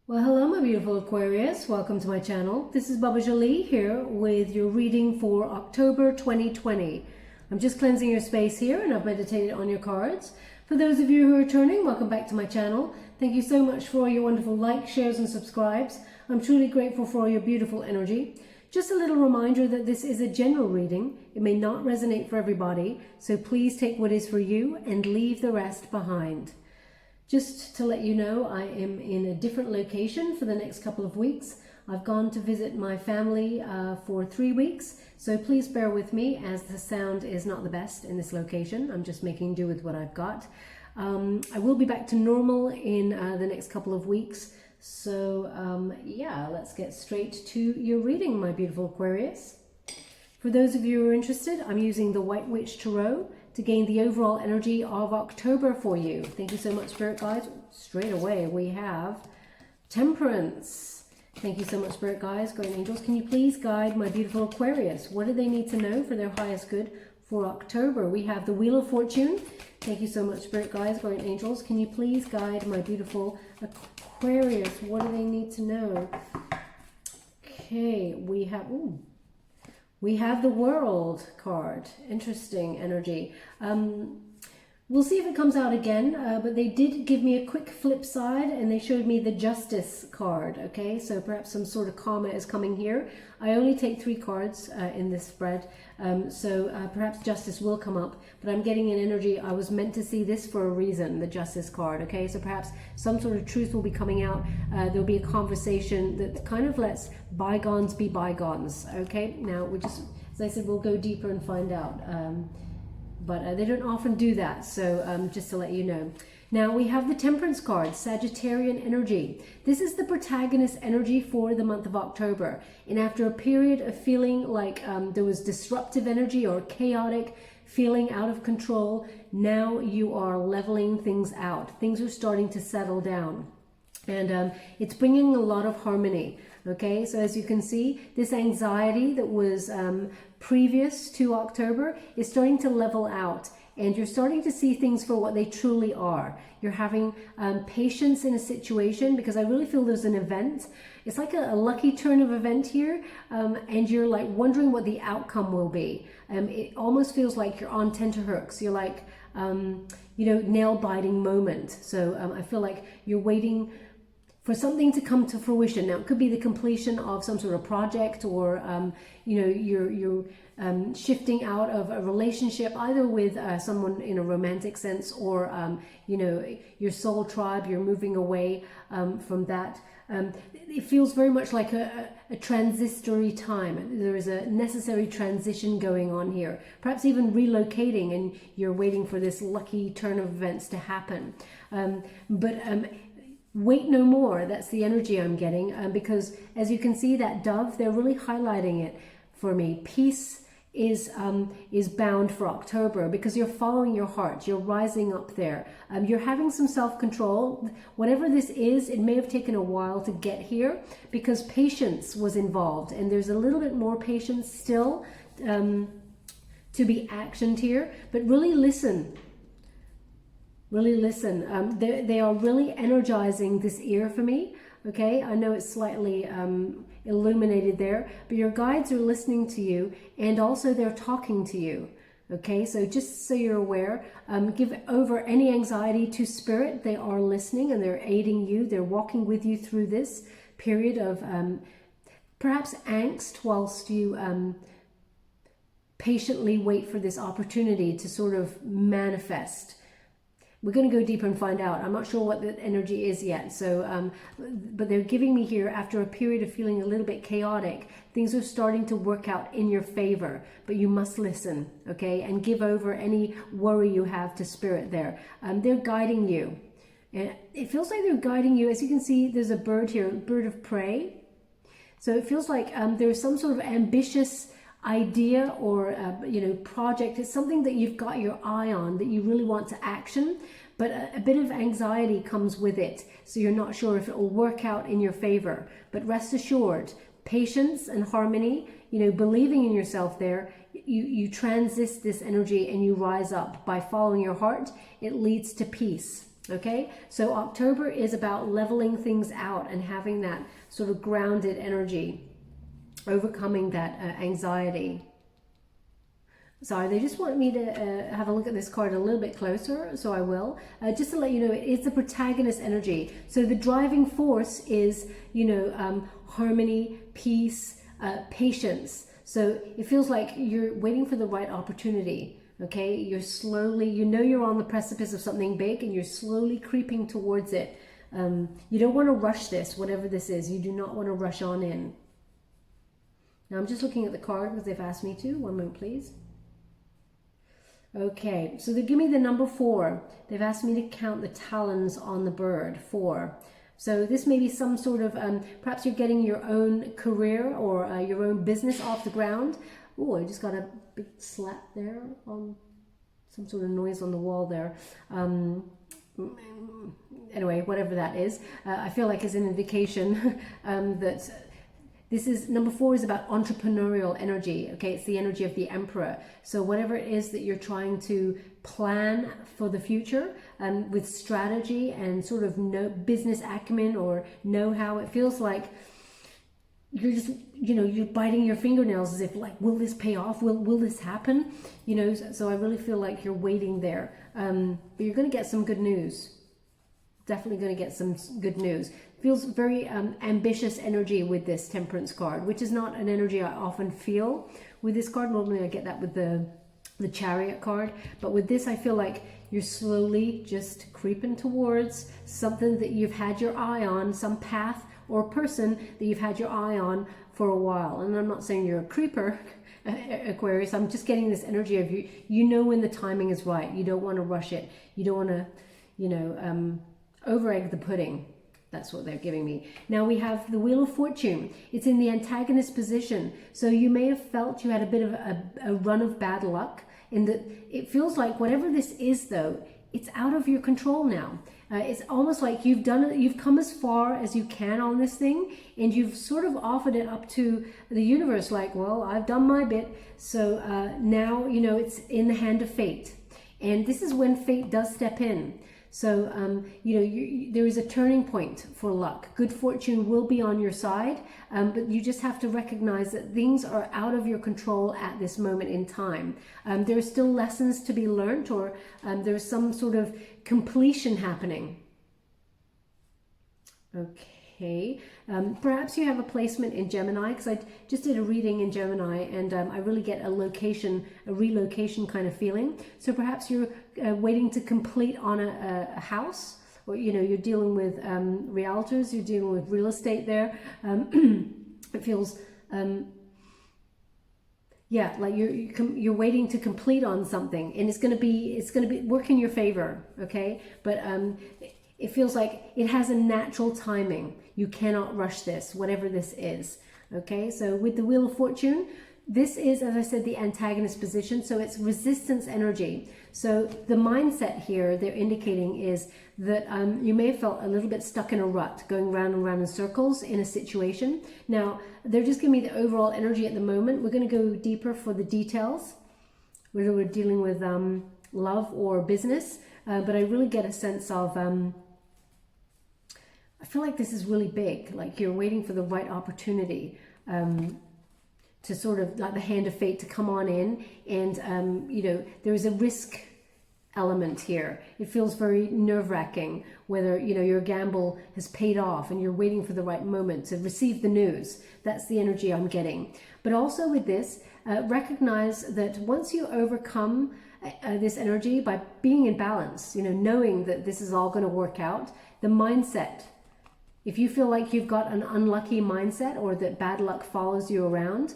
Well, hello my beautiful Aquarius, welcome to my channel. This is Baba Jolie here with your reading for October 2020. I'm just cleansing your space here and I've meditated on your cards. For those of you who are returning, welcome back to my channel. Thank you so much for all your wonderful likes, shares and subscribes. I'm truly grateful for all your beautiful energy. Just a little reminder that this is a general reading. It may not resonate for everybody, so please take what is for you and leave the rest behind. Just to let you know, I am in a different location for the next couple of weeks. I've gone to visit my family for 3 weeks, so please bear with me as the sound is not the best in this location. I'm just making do with what I've got. I will be back to normal in the next couple of weeks. So yeah, let's get straight to your reading, my beautiful Aquarius. For those of you who are interested, I'm using the White Witch Tarot to gain the overall energy of October for you. Thank you so much, Spirit Guides. Straight away, we have Temperance. Thank you so much, Spirit Guides, Guardian Angels. Can you please guide my beautiful Aquarius? What do they need to know for their highest good for October? We have the Wheel of Fortune. Thank you so much, Spirit Guides, Guardian Angels. Can you please guide my beautiful Aquarius? What do they need to know? Okay, we have... Ooh. We have the World card. Interesting energy. We'll see if it comes out again, but they did give me a quick flip side and they showed me the Justice card. Okay, so perhaps some sort of karma is coming here. I only take 3 cards in this spread, so perhaps justice will come up, but I'm getting an energy. I was meant to see this for a reason, the Justice card. Okay, so perhaps some sort of truth will be coming out. There'll be a conversation that kind of lets bygones be bygones. Okay, now we're just, as I said, we'll go deeper and find out. But they don't often do that, so just to let you know. Now we have the Temperance card, Sagittarian energy. This is the protagonist energy for the month of October. And after a period of feeling like there was disruptive energy or chaotic, feeling out of control, now you are leveling things out. Things are starting to settle down. And it's bringing a lot of harmony. Okay, so as you can see, this anxiety that was previous to October is starting to level out, and you're starting to see things for what they truly are. You're having patience in a situation, because I really feel there's an event. It's like a lucky turn of event here, and you're like wondering what the outcome will be. It almost feels like you're on tenterhooks. You're like, you know, nail-biting moment. So I feel like you're waiting for something to come to fruition. Now, it could be the completion of some sort of project, or you know, you're shifting out of a relationship, either with someone in a romantic sense, or you know, your soul tribe. You're moving away from that. It feels very much like a transitory time. There is a necessary transition going on here. Perhaps even relocating, and you're waiting for this lucky turn of events to happen. Wait no more. That's the energy I'm getting, because as you can see, that dove, they're really highlighting it for me. Peace is bound for October, because you're following your heart. You're rising up there. You're having some self-control. Whatever this is, it may have taken a while to get here, because patience was involved, and there's a little bit more patience still to be actioned here. But really listen. Really listen. They are really energizing this ear for me. Okay, I know it's slightly illuminated there, but your guides are listening to you, and also they're talking to you. Okay, so just so you're aware, give over any anxiety to Spirit. They are listening and they're aiding you. They're walking with you through this period of perhaps angst, whilst you patiently wait for this opportunity to sort of manifest. We're going to go deeper and find out. I'm not sure what the energy is yet. So, but they're giving me here, after a period of feeling a little bit chaotic, things are starting to work out in your favor. But you must listen, okay? And give over any worry you have to Spirit there. They're guiding you. And it feels like they're guiding you. As you can see, there's a bird here, bird of prey. So it feels like there's some sort of ambitious idea or you know, project. It's something that you've got your eye on, that you really want to action, but a bit of anxiety comes with it, so you're not sure if it will work out in your favor. But rest assured, patience and harmony, you know, believing in yourself there, you transist this energy and you rise up by following your heart. It leads to peace. Okay, so October is about leveling things out and having that sort of grounded energy, overcoming that anxiety. Sorry, they just want me to have a look at this card a little bit closer, so I will. Just to let you know, it's the protagonist energy. So the driving force is, you know, harmony, peace, patience. So it feels like you're waiting for the right opportunity, okay? You're slowly, you know you're on the precipice of something big and you're slowly creeping towards it. You don't want to rush this, whatever this is. You do not want to rush on in. Now I'm just looking at the card because they've asked me to. One moment, please. Okay, so they give me the number 4. They've asked me to count the talons on the bird, 4. So this may be some sort of, perhaps you're getting your own career or your own business off the ground. Oh, I just got a big slap there on some sort of noise on the wall there. Anyway, whatever that is, I feel like it's an indication that this is, number 4 is about entrepreneurial energy. Okay, it's the energy of the Emperor. So whatever it is that you're trying to plan for the future, with strategy and sort of business acumen or know-how, it feels like you're just, you know, you're biting your fingernails as if like, will this pay off? Will this happen? You know, so I really feel like you're waiting there. But you're going to get some good news. Definitely going to get some good news. Feels very ambitious energy with this Temperance card, which is not an energy I often feel with this card. Normally I get that with the Chariot card, but with this I feel like you're slowly just creeping towards something that you've had your eye on, some path or person that you've had your eye on for a while. And I'm not saying you're a creeper, Aquarius. I'm just getting this energy of you know when the timing is right. You don't want to rush it. You don't want to, you know, over egg the pudding. That's what they're giving me. Now we have the Wheel of Fortune. It's in the antagonist position. So you may have felt you had a bit of a run of bad luck in that it feels like whatever this is though, it's out of your control now. It's almost like you've done it, you've come as far as you can on this thing and you've sort of offered it up to the universe like, well, I've done my bit. So now, you know, it's in the hand of fate. And this is when fate does step in. So, you know, there is a turning point for luck. Good fortune will be on your side, but you just have to recognize that things are out of your control at this moment in time. There are still lessons to be learned, or there's some sort of completion happening. Okay. Perhaps you have a placement in Gemini, because I just did a reading in Gemini and I really get a relocation kind of feeling. So perhaps you're waiting to complete on a house, or, you know, you're dealing with realtors, you're dealing with real estate there. It feels, yeah, like you're waiting to complete on something, and it's going to be work in your favor. Okay. But, it feels like it has a natural timing. You cannot rush this, whatever this is. Okay, so with the Wheel of Fortune, this is, as I said, the antagonist position. So it's resistance energy. So the mindset here they're indicating is that you may have felt a little bit stuck in a rut, going round and round in circles in a situation. Now, they're just giving me the overall energy at the moment. We're going to go deeper for the details, whether we're dealing with love or business. But I really get a sense of... I feel like this is really big, like you're waiting for the right opportunity to sort of, like the hand of fate to come on in. And, you know, there is a risk element here. It feels very nerve-wracking whether, you know, your gamble has paid off and you're waiting for the right moment to receive the news. That's the energy I'm getting. But also with this, recognize that once you overcome this energy by being in balance, you know, knowing that this is all going to work out, the mindset. If you feel like you've got an unlucky mindset or that bad luck follows you around,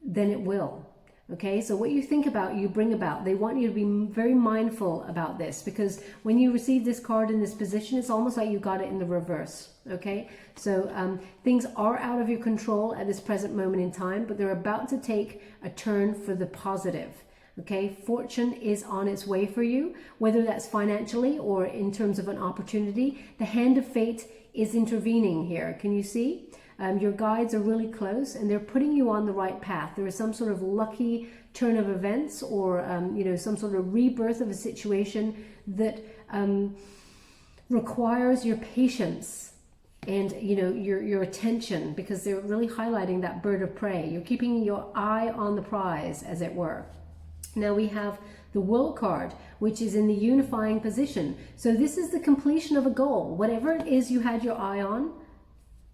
then it will. Okay, so what you think about, you bring about. They want you to be very mindful about this, because when you receive this card in this position, it's almost like you got it in the reverse. Okay, so things are out of your control at this present moment in time, but they're about to take a turn for the positive. Okay, fortune is on its way for you, whether that's financially or in terms of an opportunity. The hand of fate is intervening here. Can you see? Your guides are really close and they're putting you on the right path. There is some sort of lucky turn of events, or you know, some sort of rebirth of a situation that requires your patience and, you know, your attention, because they're really highlighting that bird of prey. You're keeping your eye on the prize, as it were. Now we have the World card, which is in the unifying position. So this is the completion of a goal. Whatever it is you had your eye on,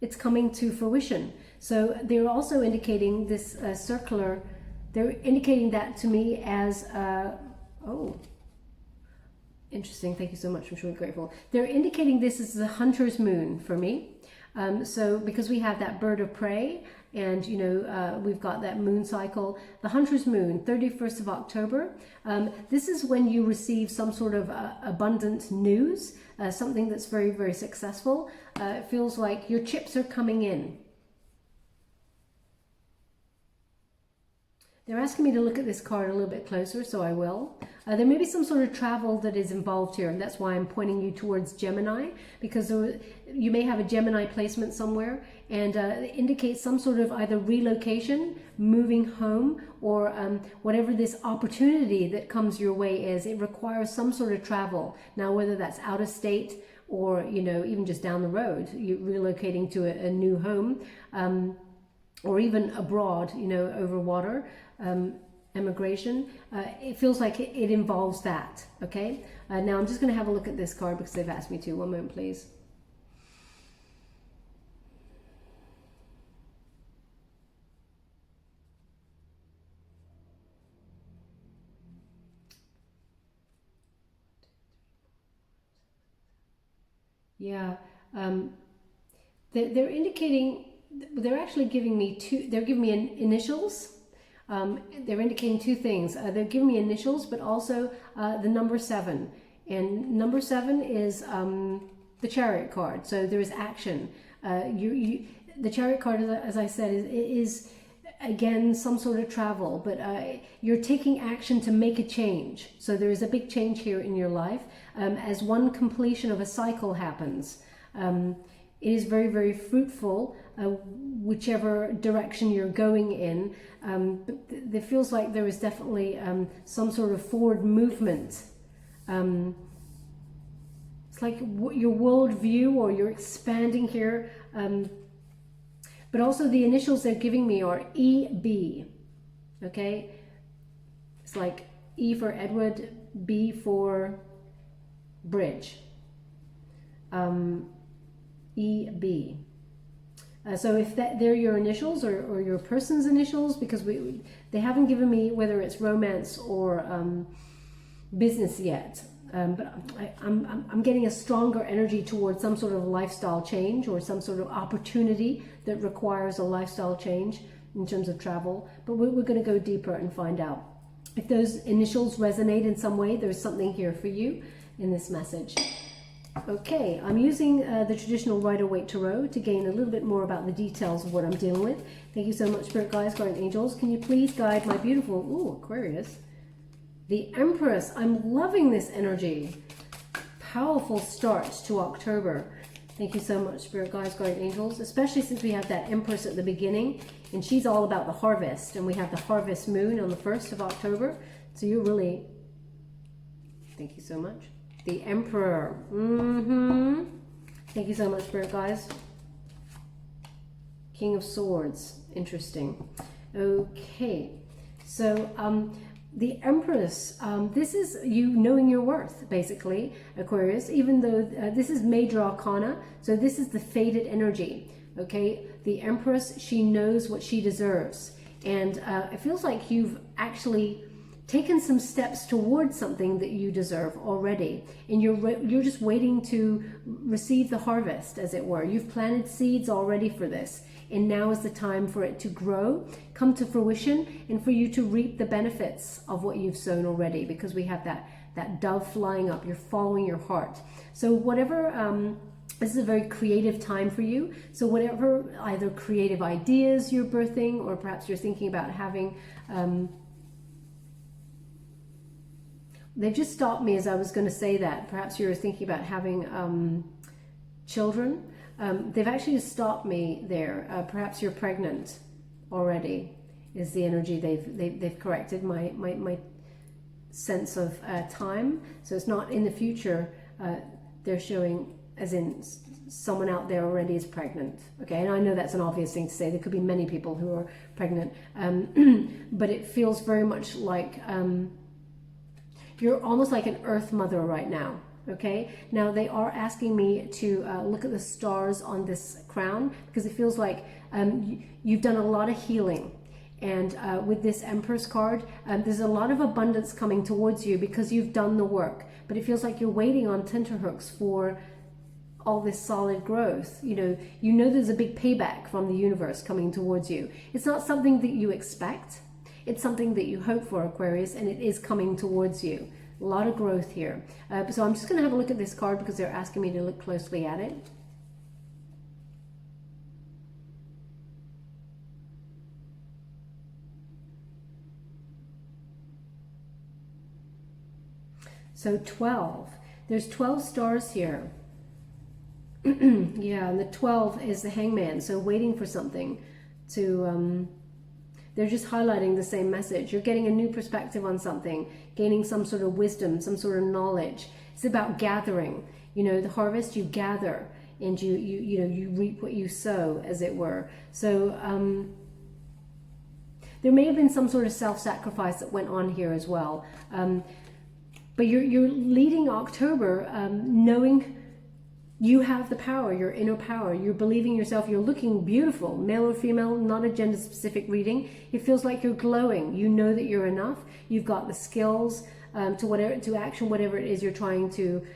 it's coming to fruition. So they're also indicating this circular, they're indicating that to me as, oh, interesting, thank you so much, I'm truly grateful. They're indicating this is the hunter's moon for me. So because we have that bird of prey, and you know, we've got that moon cycle, the hunter's moon, 31st of October. This is when you receive some sort of abundant news, something that's very, very successful. It feels like your chips are coming in. They're asking me to look at this card a little bit closer, so I will. There may be some sort of travel that is involved here, and that's why I'm pointing you towards Gemini, because you may have a Gemini placement somewhere, and it indicates some sort of either relocation, moving home, or whatever this opportunity that comes your way is. It requires some sort of travel. Now, whether that's out of state or, you know, even just down the road, you're relocating to a new home, or even abroad, you know, over water. Emigration, it feels like it involves that. Okay, now I'm just going to have a look at this card because they've asked me to. One moment, please. Yeah, they're indicating, they're actually giving me they're giving me initials. They're indicating two things. They're giving me initials, but also the number 7. And number 7 is the Chariot card. So there is action. The Chariot card, as I said, is again some sort of travel, but you're taking action to make a change. So there is a big change here in your life as one completion of a cycle happens. It is very, very fruitful, whichever direction you're going in. But it feels like there is definitely some sort of forward movement. It's like your worldview, or you're expanding here. But also the initials they're giving me are EB. Okay? It's like E for Edward, B for bridge. EB. So if they're your initials or your person's initials, because they haven't given me whether it's romance or business yet, but I'm getting a stronger energy towards some sort of lifestyle change or some sort of opportunity that requires a lifestyle change in terms of travel. But we're going to go deeper and find out. If those initials resonate in some way, there's something here for you in this message. Okay, I'm using the traditional Rider-Waite Tarot to gain a little bit more about the details of what I'm dealing with. Thank you so much, Spirit Guides, Guardian Angels. Can you please guide my beautiful, Aquarius, the Empress? I'm loving this energy. Powerful start to October. Thank you so much, Spirit Guides, Guardian Angels, especially since we have that Empress at the beginning, and she's all about the harvest, and we have the harvest moon on the 1st of October. So you're really, thank you so much. The Emperor. Thank you so much, Spirit Guys. King of Swords. Interesting. Okay. So, the Empress, this is you knowing your worth, basically, Aquarius, even though this is Major Arcana. So this is the faded energy. Okay. The Empress, she knows what she deserves. And it feels like you've actually taken some steps towards something that you deserve already, and you're just waiting to receive the harvest, as it were. You've planted seeds already for this, and now is the time for it to grow, come to fruition, and for you to reap the benefits of what you've sown already, because we have that dove flying up. You're following your heart. So whatever, this is a very creative time for you. So whatever either creative ideas you're birthing, or perhaps you're thinking about having, they've just stopped me as I was going to say that. Perhaps you're thinking about having children. They've actually just stopped me there. Perhaps you're pregnant already, is the energy they've corrected my sense of time. So it's not in the future. they're showing as in someone out there already is pregnant. Okay, and I know that's an obvious thing to say. There could be many people who are pregnant, but it feels very much like you're almost like an earth mother right now. Okay, now they are asking me to look at the stars on this crown, because it feels like you've done a lot of healing. And with this Empress card, there's a lot of abundance coming towards you because you've done the work. But it feels like you're waiting on tenterhooks for all this solid growth. You know there's a big payback from the universe coming towards you. It's not something that you expect. It's something that you hope for, Aquarius, and it is coming towards you. A lot of growth here. So I'm just going to have a look at this card because they're asking me to look closely at it. So 12. There's 12 stars here. Yeah, and the 12 is the Hangman. So waiting for something to... They're just highlighting the same message. You're getting a new perspective on something, gaining some sort of wisdom, some sort of knowledge. It's about gathering. The harvest, you gather, and you reap what you sow, as it were. So there may have been some sort of self-sacrifice that went on here as well. But you're leading October knowing you have the power, your inner power. You're believing yourself. You're looking beautiful, male or female, not a gender specific reading. It feels like you're glowing. You know that you're enough. You've got the skills to action whatever it is you're trying to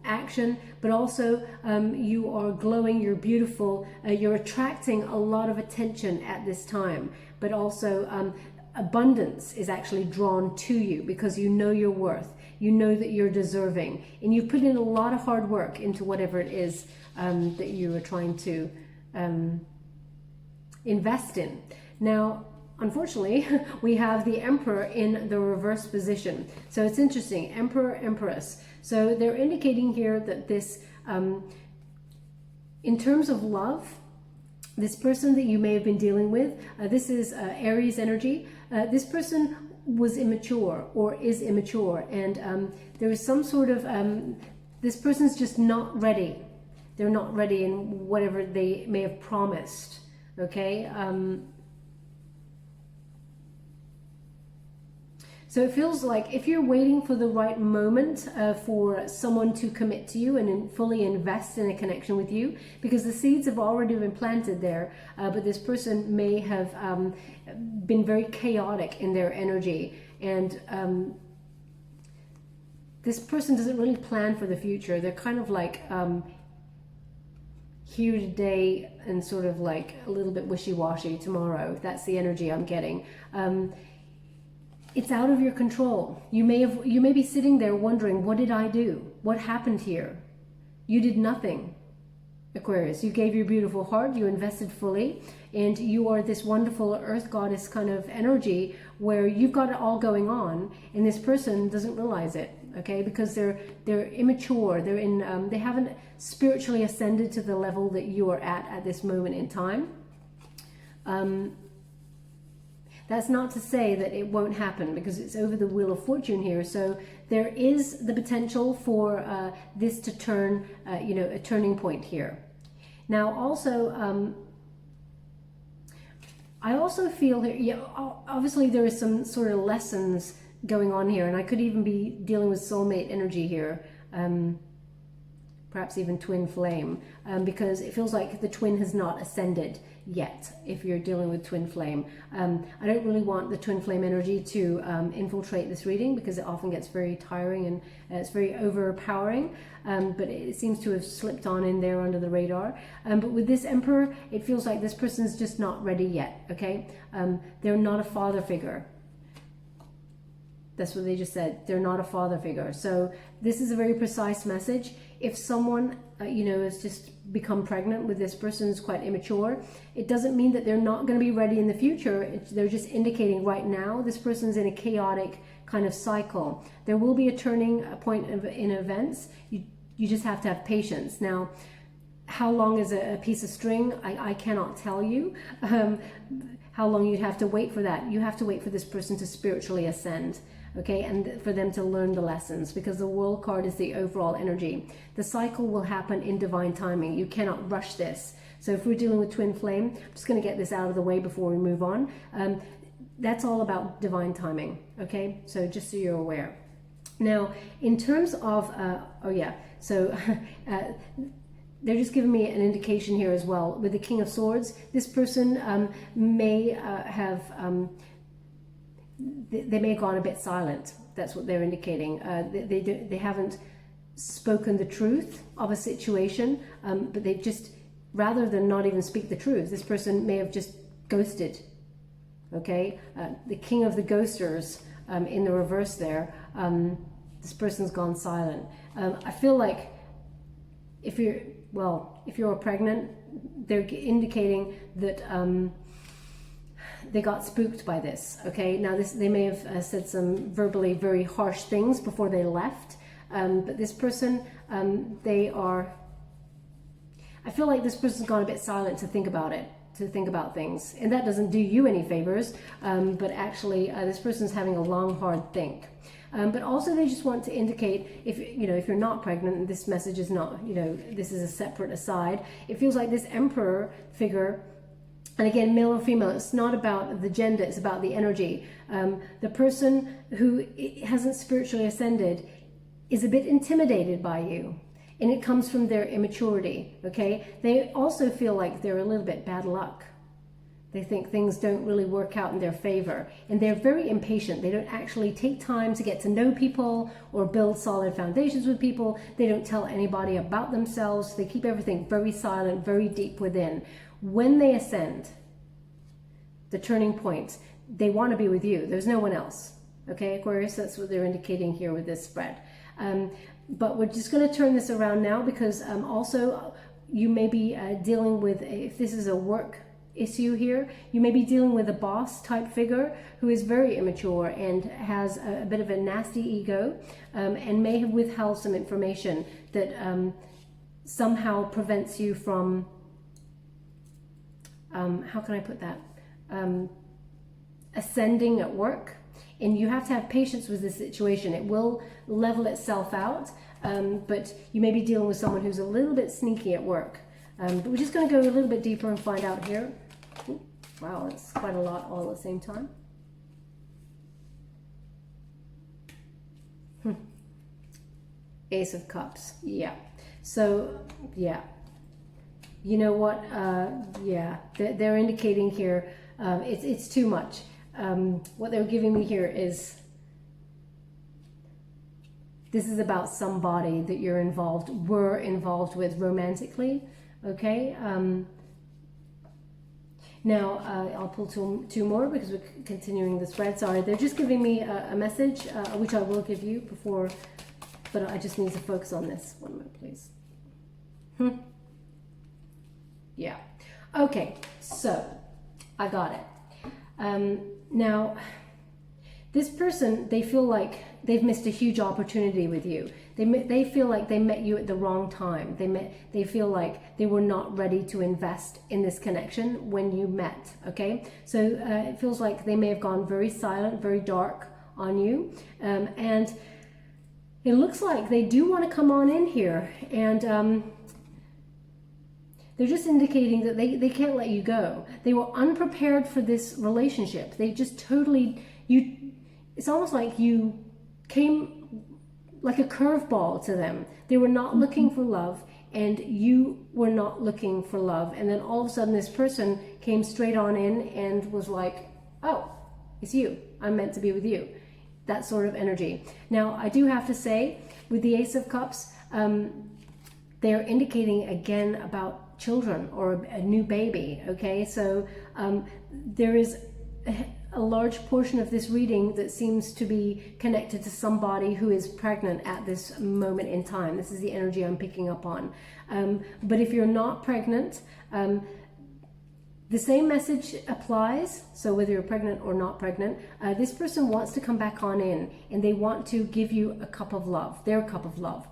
action, but also you are glowing. You're beautiful. You're attracting a lot of attention at this time, but also abundance is actually drawn to you because you know your worth. You know that you're deserving, and you've put in a lot of hard work into whatever it is that you are trying to invest in. Now, unfortunately, we have the Emperor in the reverse position. So it's interesting, Emperor, Empress. So they're indicating here that this, in terms of love, this person that you may have been dealing with, this is Aries energy. This person was immature or is immature, and there is some sort of this person's just not ready. They're not ready in whatever they may have promised. Okay, so it feels like if you're waiting for the right moment for someone to commit to you and fully invest in a connection with you, because the seeds have already been planted there, but this person may have been very chaotic in their energy, and this person doesn't really plan for the future. They're kind of like here today and sort of like a little bit wishy-washy tomorrow. That's the energy I'm getting. It's out of your control. You may be sitting there wondering, what did I do? What happened here? You did nothing, Aquarius. You gave your beautiful heart, you invested fully, and you are this wonderful earth goddess kind of energy where you've got it all going on, and this person doesn't realize it, okay? Because they're immature. They're in they haven't spiritually ascended to the level that you are at this moment in time. That's not to say that it won't happen, because it's over the Wheel of Fortune here. So there is the potential for this to turn, a turning point here. Now, also, I also feel here, yeah, obviously there is some sort of lessons going on here, and I could even be dealing with soulmate energy here. Perhaps even twin flame, because it feels like the twin has not ascended yet if you're dealing with twin flame. I don't really want the twin flame energy to infiltrate this reading, because it often gets very tiring and it's very overpowering, but it seems to have slipped on in there under the radar. But with this Emperor, it feels like this person's just not ready yet, okay? They're not a father figure. That's what they just said. They're not a father figure. So this is a very precise message. If someone, has just become pregnant with this person who's quite immature, it doesn't mean that they're not going to be ready in the future. They're just indicating right now this person's in a chaotic kind of cycle. There will be a turning point in events. You just have to have patience. Now, how long is a piece of string? I cannot tell you. How long you'd have to wait for that. You have to wait for this person to spiritually ascend. okay, and for them to learn the lessons, because the World card is the overall energy. The cycle will happen in divine timing. You cannot rush this. So if we're dealing with twin flame, I'm just going to get this out of the way before we move on. That's all about divine timing, okay? So just so you're aware. Now, in terms of, they're just giving me an indication here as well. With the King of Swords, this person may have, they may have gone a bit silent. That's what they're indicating. They haven't spoken the truth of a situation, but they've just, rather than not even speak the truth, this person may have just ghosted. Okay, the King of the Ghosters in the reverse there. This person's gone silent. I feel like if you're pregnant, they're indicating that they got spooked by this. Okay, now they may have said some verbally very harsh things before they left, but this person, I feel like this person's gone a bit silent to think about it. To think about things, and that doesn't do you any favors, but actually this person's having a long hard think, but also they just want to indicate, if you're not pregnant, and this message is not, this is a separate aside, it feels like this Emperor figure, and again, male or female, it's not about the gender, it's about the energy. The person who hasn't spiritually ascended is a bit intimidated by you. And it comes from their immaturity, okay? They also feel like they're a little bit bad luck. They think things don't really work out in their favor. And they're very impatient. They don't actually take time to get to know people or build solid foundations with people. They don't tell anybody about themselves. They keep everything very silent, very deep within. When they ascend, the turning point, they want to be with you. There's no one else, okay, Aquarius? That's what they're indicating here with this spread. But we're just going to turn this around now, because also you may be dealing with, if this is a work issue here, you may be dealing with a boss type figure who is very immature and has a bit of a nasty ego, and may have withheld some information that somehow prevents you from, how can I put that, ascending at work. And you have to have patience with this situation. It will level itself out, but you may be dealing with someone who's a little bit sneaky at work. But we're just going to go a little bit deeper and find out here. Ooh, wow, that's quite a lot all at the same time. Ace of Cups, yeah. So, yeah. You know what? Yeah, they're indicating here, it's too much. What they're giving me here is, this is about somebody that you're were involved with romantically, okay? Now, I'll pull two more because we're continuing the spread. Sorry, they're just giving me a message, which I will give you before, but I just need to focus on this. 1 minute, please. Yeah. Okay, so I got it. Now, this person, they feel like they've missed a huge opportunity with you. They feel like they met you at the wrong time. They feel like they were not ready to invest in this connection when you met, okay? So it feels like they may have gone very silent, very dark on you. And it looks like they do want to come on in here, and they're just indicating that they can't let you go. They were unprepared for this relationship. They just totally, it's almost like you came like a curveball to them. They were not looking for love, and you were not looking for love. And then all of a sudden this person came straight on in and was like, oh, it's you. I'm meant to be with you. That sort of energy. Now, I do have to say, with the Ace of Cups, they're indicating again about children or a new baby, okay? So there is a large portion of this reading that seems to be connected to somebody who is pregnant at this moment in time. This is the energy I'm picking up on. But if you're not pregnant, the same message applies. So whether you're pregnant or not pregnant, this person wants to come back on in, and they want to give you a cup of love, their cup of love.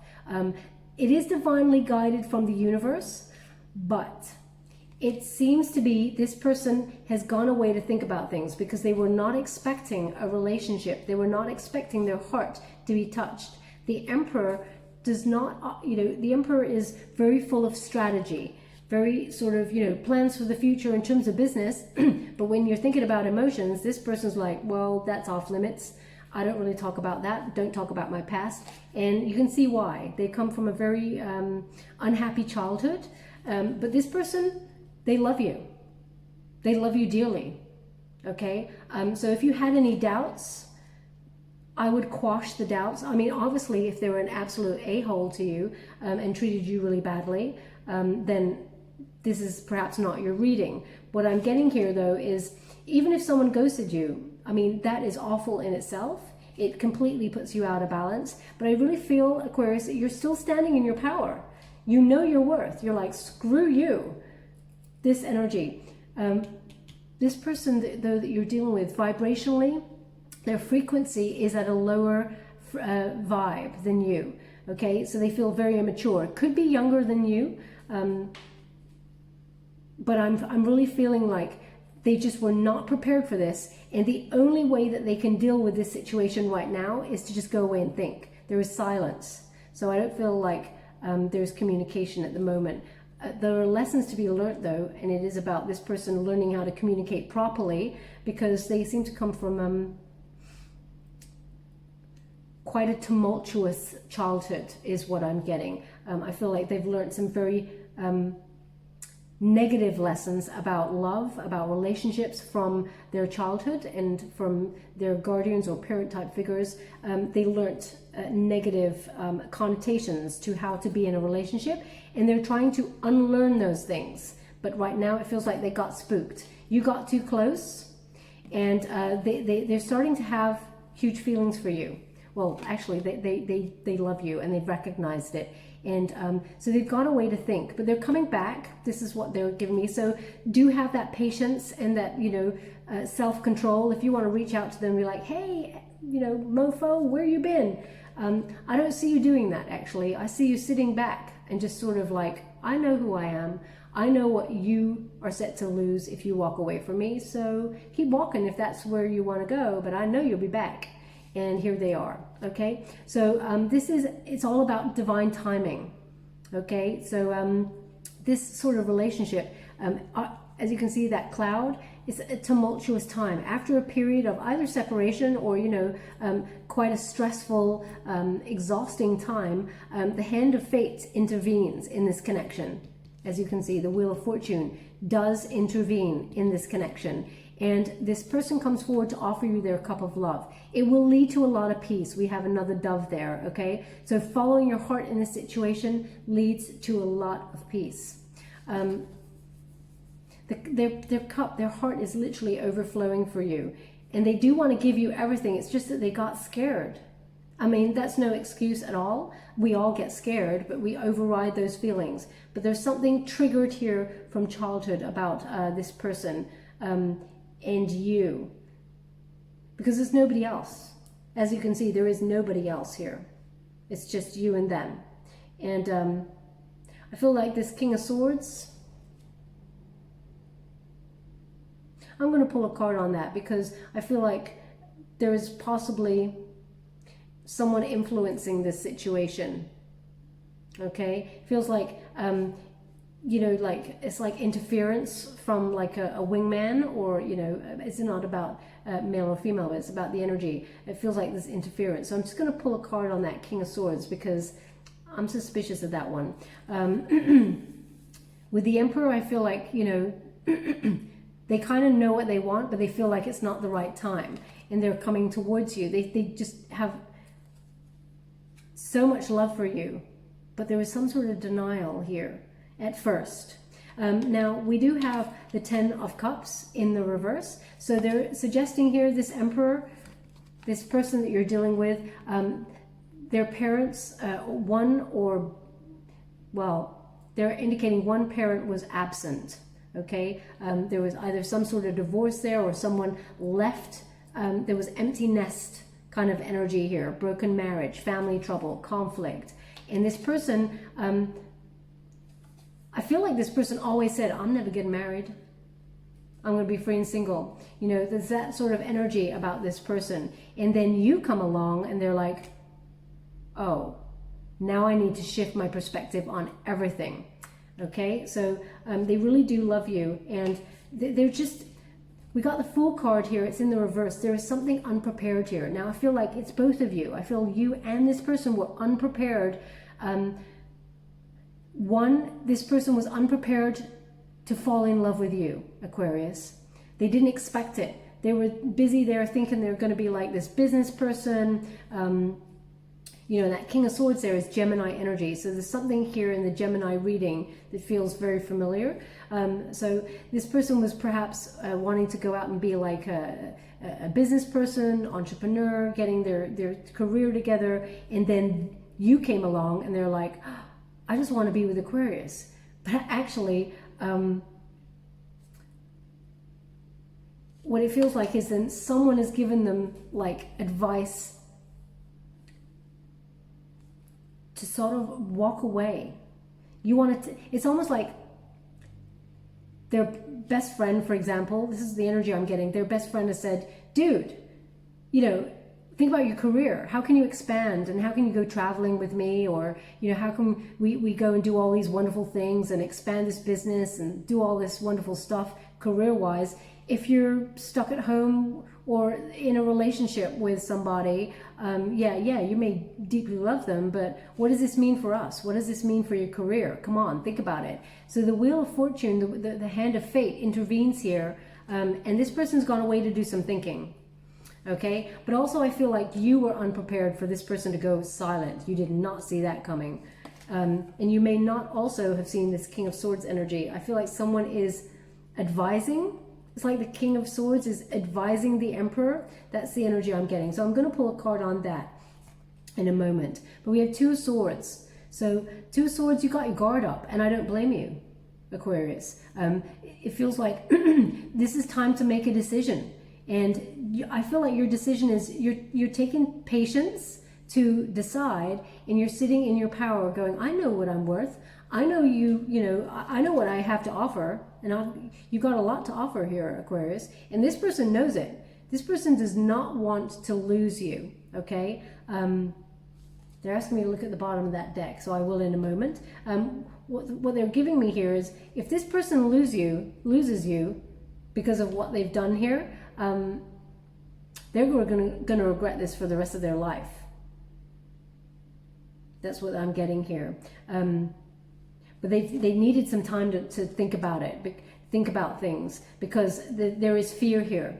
It is divinely guided from the universe, but It seems to be this person has gone away to think about things because they were not expecting a relationship. They were not expecting their heart to be touched. The Emperor does not, the Emperor is very full of strategy, very sort of, plans for the future in terms of business. But when you're thinking about emotions, this person's like, well, that's off limits. I don't really talk about that. Don't talk about my past. And you can see why. They come from a very unhappy childhood. But this person, they love you. They love you dearly. Okay? So if you had any doubts, I would quash the doubts. I mean, obviously, if they were an absolute a-hole to you and treated you really badly, then this is perhaps not your reading. What I'm getting here, though, is even if someone ghosted you, I mean, that is awful in itself. It completely puts you out of balance. But I really feel, Aquarius, that you're still standing in your power. You know your worth. You're like, screw you. This energy. This person, though, that you're dealing with, vibrationally, their frequency is at a lower vibe than you. Okay, so they feel very immature. Could be younger than you, but I'm really feeling like they just were not prepared for this, and the only way that they can deal with this situation right now is to just go away and think. There is silence, so I don't feel like there's communication at the moment. There are lessons to be learned, though, and it is about this person learning how to communicate properly, because they seem to come from quite a tumultuous childhood is what I'm getting. I feel like they've learned some very negative lessons about love, about relationships from their childhood and from their guardians or parent type figures. They learned negative connotations to how to be in a relationship, and they're trying to unlearn those things. But right now it feels like they got spooked. You got too close, and they're starting to have huge feelings for you. Well, actually, they love you, and they've recognized it. And so they've gone away to think, but they're coming back. This is what they're giving me. So do have that patience and that, self-control. If you want to reach out to them and be like, hey, mofo, where you been? I don't see you doing that, actually. I see you sitting back and just sort of like, I know who I am. I know what you are set to lose if you walk away from me. So keep walking if that's where you want to go, but I know you'll be back. And here they are. Okay, so it's all about divine timing. Okay, so this sort of relationship, as you can see, that cloud is a tumultuous time after a period of either separation or quite a stressful, exhausting time. The hand of fate intervenes in this connection. As you can see, the Wheel of Fortune does intervene in this connection. And this person comes forward to offer you their cup of love. It will lead to a lot of peace. We have another dove there, okay? So following your heart in this situation leads to a lot of peace. Their heart is literally overflowing for you. And they do want to give you everything. It's just that they got scared. I mean, that's no excuse at all. We all get scared, but we override those feelings. But there's something triggered here from childhood about this person. And you, because there's nobody else. As you can see, there is nobody else here. It's just you and them. And I feel like this King of Swords, I'm going to pull a card on that because I feel like there is possibly someone influencing this situation. Okay, feels like like it's like interference from like a wingman, or it's not about male or female, but it's about the energy. It feels like this interference. So I'm just going to pull a card on that King of Swords because I'm suspicious of that one. With the Emperor, I feel like they kind of know what they want, but they feel like it's not the right time, and they're coming towards you. They just have so much love for you, but there was some sort of denial here at first. Now we do have the 10 of Cups in the reverse, so they're suggesting here this Emperor, this person that you're dealing with, their parents, they're indicating one parent was absent. Okay, there was either some sort of divorce there, or someone left. There was empty nest kind of energy here, broken marriage, family trouble, conflict, and this person, I feel like this person always said, I'm never getting married. I'm going to be free and single. You know, there's that sort of energy about this person. And then you come along and they're like, oh, now I need to shift my perspective on everything. Okay, so they really do love you. And they're just, we got the Fool card here. It's in the reverse. There is something unprepared here. Now I feel like it's both of you. I feel you and this person were unprepared. This person was unprepared to fall in love with you, Aquarius. They didn't expect it. They were busy there thinking they're going to be like this business person. You know, that King of Swords there is Gemini energy. So there's something here in the Gemini reading that feels very familiar. So this person was perhaps wanting to go out and be like a business person, entrepreneur, getting their career together. And then you came along and they're like, oh, I just want to be with Aquarius. But actually, what it feels like is then someone has given them like advice to sort of walk away. You want to, it's almost like their best friend, for example, this is the energy I'm getting, their best friend has said, dude, you know, think about your career. How can you expand and how can you go traveling with me? Or, you know, how can we go and do all these wonderful things and expand this business and do all this wonderful stuff career-wise if you're stuck at home or in a relationship with somebody? Yeah, you may deeply love them, but what does this mean for us? What does this mean for your career? Come on, think about it. So the Wheel of Fortune, the hand of fate intervenes here, and this person's gone away to do some thinking. Okay, but also I feel like you were unprepared for this person to go silent. You did not see that coming. And you may not also have seen this King of Swords energy. I feel like someone is advising. It's like the King of Swords is advising the Emperor. That's the energy I'm getting. So I'm going to pull a card on that in a moment. But we have Two of Swords. So Two of Swords, you got your guard up, and I don't blame you, Aquarius. It feels like this is time to make a decision. And I feel like your decision is you're taking patience to decide, and you're sitting in your power going, I know what I'm worth. I know you know, I know what I have to offer, and you've got a lot to offer here, Aquarius. And this person knows it. This person does not want to lose you, okay? They're asking me to look at the bottom of that deck, so I will in a moment. What they're giving me here is, if this person loses you because of what they've done here, they're going to regret this for the rest of their life. That's what I'm getting here. But they needed some time to think about it, think about things, because there is fear here.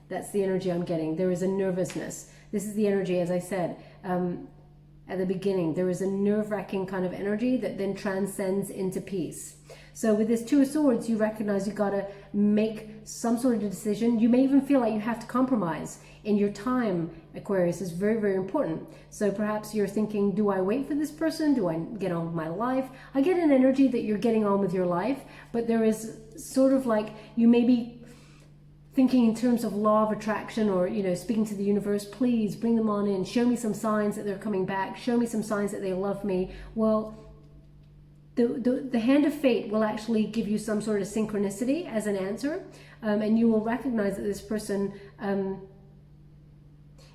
That's the energy I'm getting. There is a nervousness. This is the energy, as I said, at the beginning. There is a nerve-wracking kind of energy that then transcends into peace. So with this Two of Swords, you recognize you got to make some sort of decision. You may even feel like you have to compromise. And your time, Aquarius, is very, very important. So perhaps you're thinking, do I wait for this person? Do I get on with my life? I get an energy that you're getting on with your life, but there is sort of like, you may be thinking in terms of law of attraction, or, you know, speaking to the universe, please bring them on in. Show me some signs that they're coming back. Show me some signs that they love me. Well, the hand of fate will actually give you some sort of synchronicity as an answer, and you will recognize that this person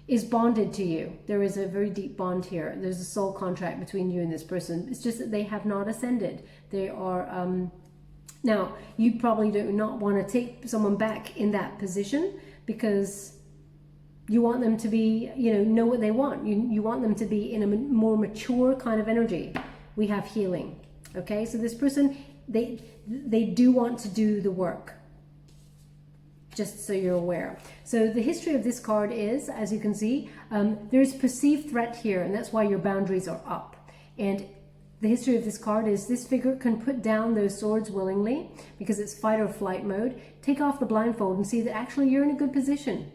is bonded to you. There is a very deep bond here. There's a soul contract between you and this person. It's just that they have not ascended. They are, now, you probably do not want to take someone back in that position, because you want them to be, you know what they want. You want them to be in a more mature kind of energy. We have healing. Okay, so this person, they do want to do the work, just so you're aware. So the history of this card is, as you can see, there's perceived threat here, and that's why your boundaries are up. And the history of this card is, this figure can put down those swords willingly because it's fight or flight mode. Take off the blindfold and see that actually you're in a good position.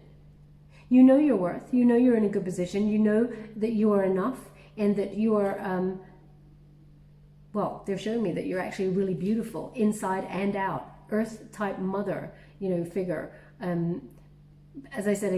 You know your worth. You know you're in a good position. You know that you are enough, and that you are... well, they're showing me that you're actually really beautiful inside and out. Earth type mother, you know, figure. As I said,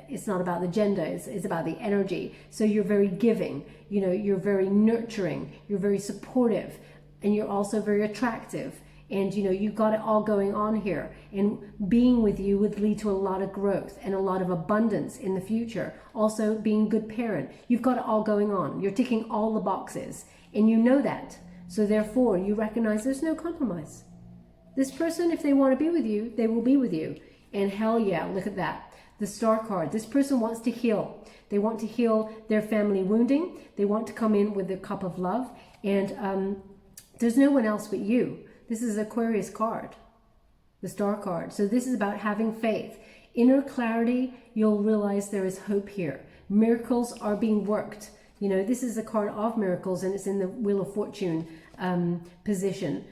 it's not about the gender, it's about the energy. So you're very giving, you know, you're very nurturing, you're very supportive. and you're also very attractive. And you know, you've got it all going on here. And being with you would lead to a lot of growth and a lot of abundance in the future. Also being a good parent. You've got it all going on. You're ticking all the boxes. And you know that. So therefore, you recognize there's no compromise. This person, if they want to be with you, they will be with you. And hell yeah, look at that. The Star card. This person wants to heal. They want to heal their family wounding. They want to come in with a cup of love. And there's no one else but you. This is Aquarius card, the Star card. So this is about having faith. Inner clarity, you'll realize there is hope here. Miracles are being worked. You know, this is a card of miracles, and it's in the Wheel of Fortune position,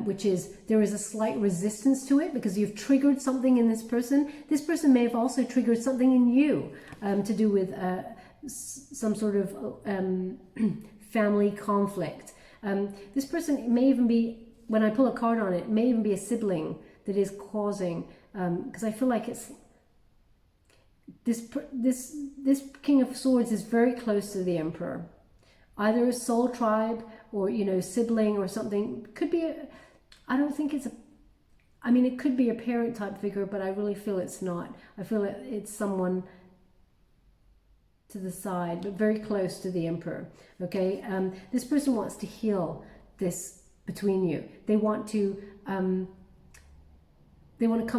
which is, there is a slight resistance to it because you've triggered something in this person. This person may have also triggered something in you to do with some sort of family conflict. This person may even be, when I pull a card on it, may even be a sibling that is causing, because I feel like it's, this King of Swords is very close to the Emperor. Either a soul tribe or, you know, sibling or something. Could be, I don't think it's a, I mean, it could be a parent type figure, but I really feel it's not. I feel it's someone to the side, but very close to the Emperor, okay? This person wants to heal this between you. They want to come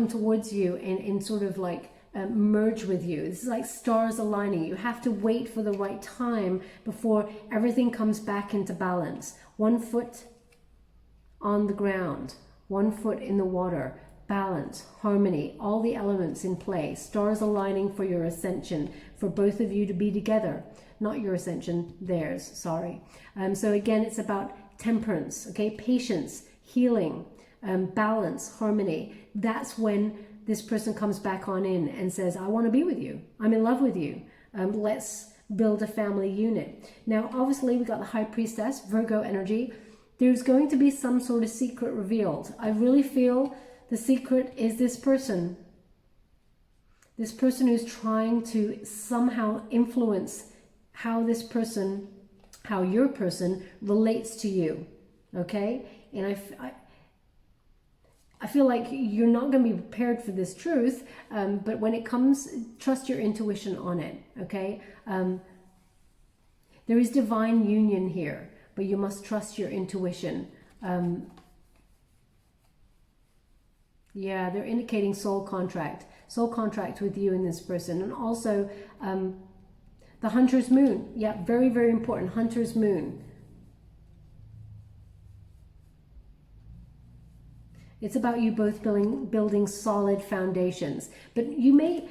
towards you and sort of like merge with you. This is like stars aligning. You have to wait for the right time before everything comes back into balance. 1 foot on the ground, 1 foot in the water, balance, harmony, all the elements in play, stars aligning for your ascension, for both of you to be together. Not your ascension, theirs, sorry. So again, it's about temperance, okay, patience, healing, balance, harmony. That's when this person comes back on in and says, I want to be with you. I'm in love with you. Let's build a family unit. Now, obviously, we got the High Priestess, Virgo energy. There's going to be some sort of secret revealed. I really feel the secret is this person. This person who's trying to somehow influence how this person, how your person relates to you, okay? And I feel like you're not going to be prepared for this truth, but when it comes, trust your intuition on it, okay? There is divine union here, but you must trust your intuition. Yeah, they're indicating soul contract with you and this person. And also the Hunter's Moon. Yeah, very, very important. Hunter's Moon. It's about you both building solid foundations. But you may,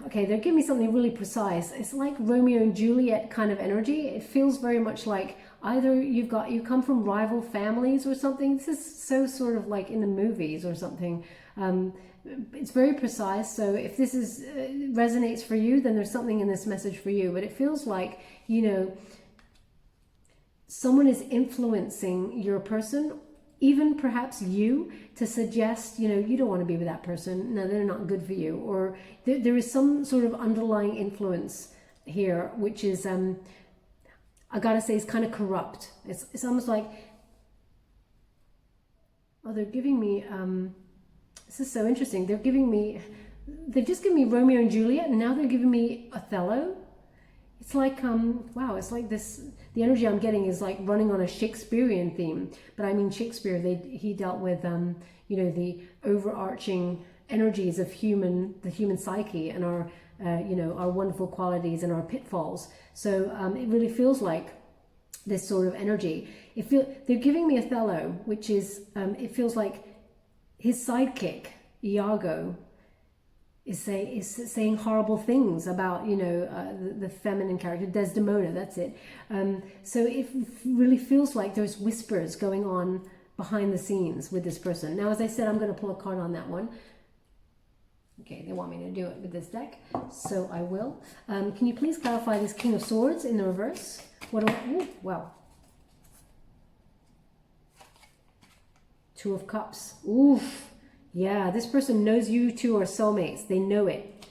okay, they're giving me something really precise. It's like Romeo and Juliet kind of energy. It feels very much like either you come from rival families or something. This is so sort of like in the movies or something. It's very precise. So if this is resonates for you, then there's something in this message for you. But it feels like, you know, someone is influencing your person, even perhaps you, to suggest, you know, you don't want to be with that person. No, they're not good for you. Or there is some sort of underlying influence here, which is, I gotta say, it's kind of corrupt. It's almost like, oh, they're giving me, this is so interesting. They've just given me Romeo and Juliet, and now they're giving me Othello. It's like, wow, it's like this, the energy I'm getting is like running on a Shakespearean theme. But I mean, Shakespeare, he dealt with, you know, the overarching energies of the human psyche and our, you know, our wonderful qualities and our pitfalls. So it really feels like this sort of energy. They're giving me Othello, which is, it feels like his sidekick, Iago, is saying horrible things about, you know, the feminine character, Desdemona, that's it. So it really feels like there's whispers going on behind the scenes with this person. Now, as I said, I'm going to pull a card on that one. Okay, they want me to do it with this deck, so I will. Can you please clarify this King of Swords in the reverse? Wow. Two of Cups. Oof. Yeah, this person knows you two are soulmates. They know it.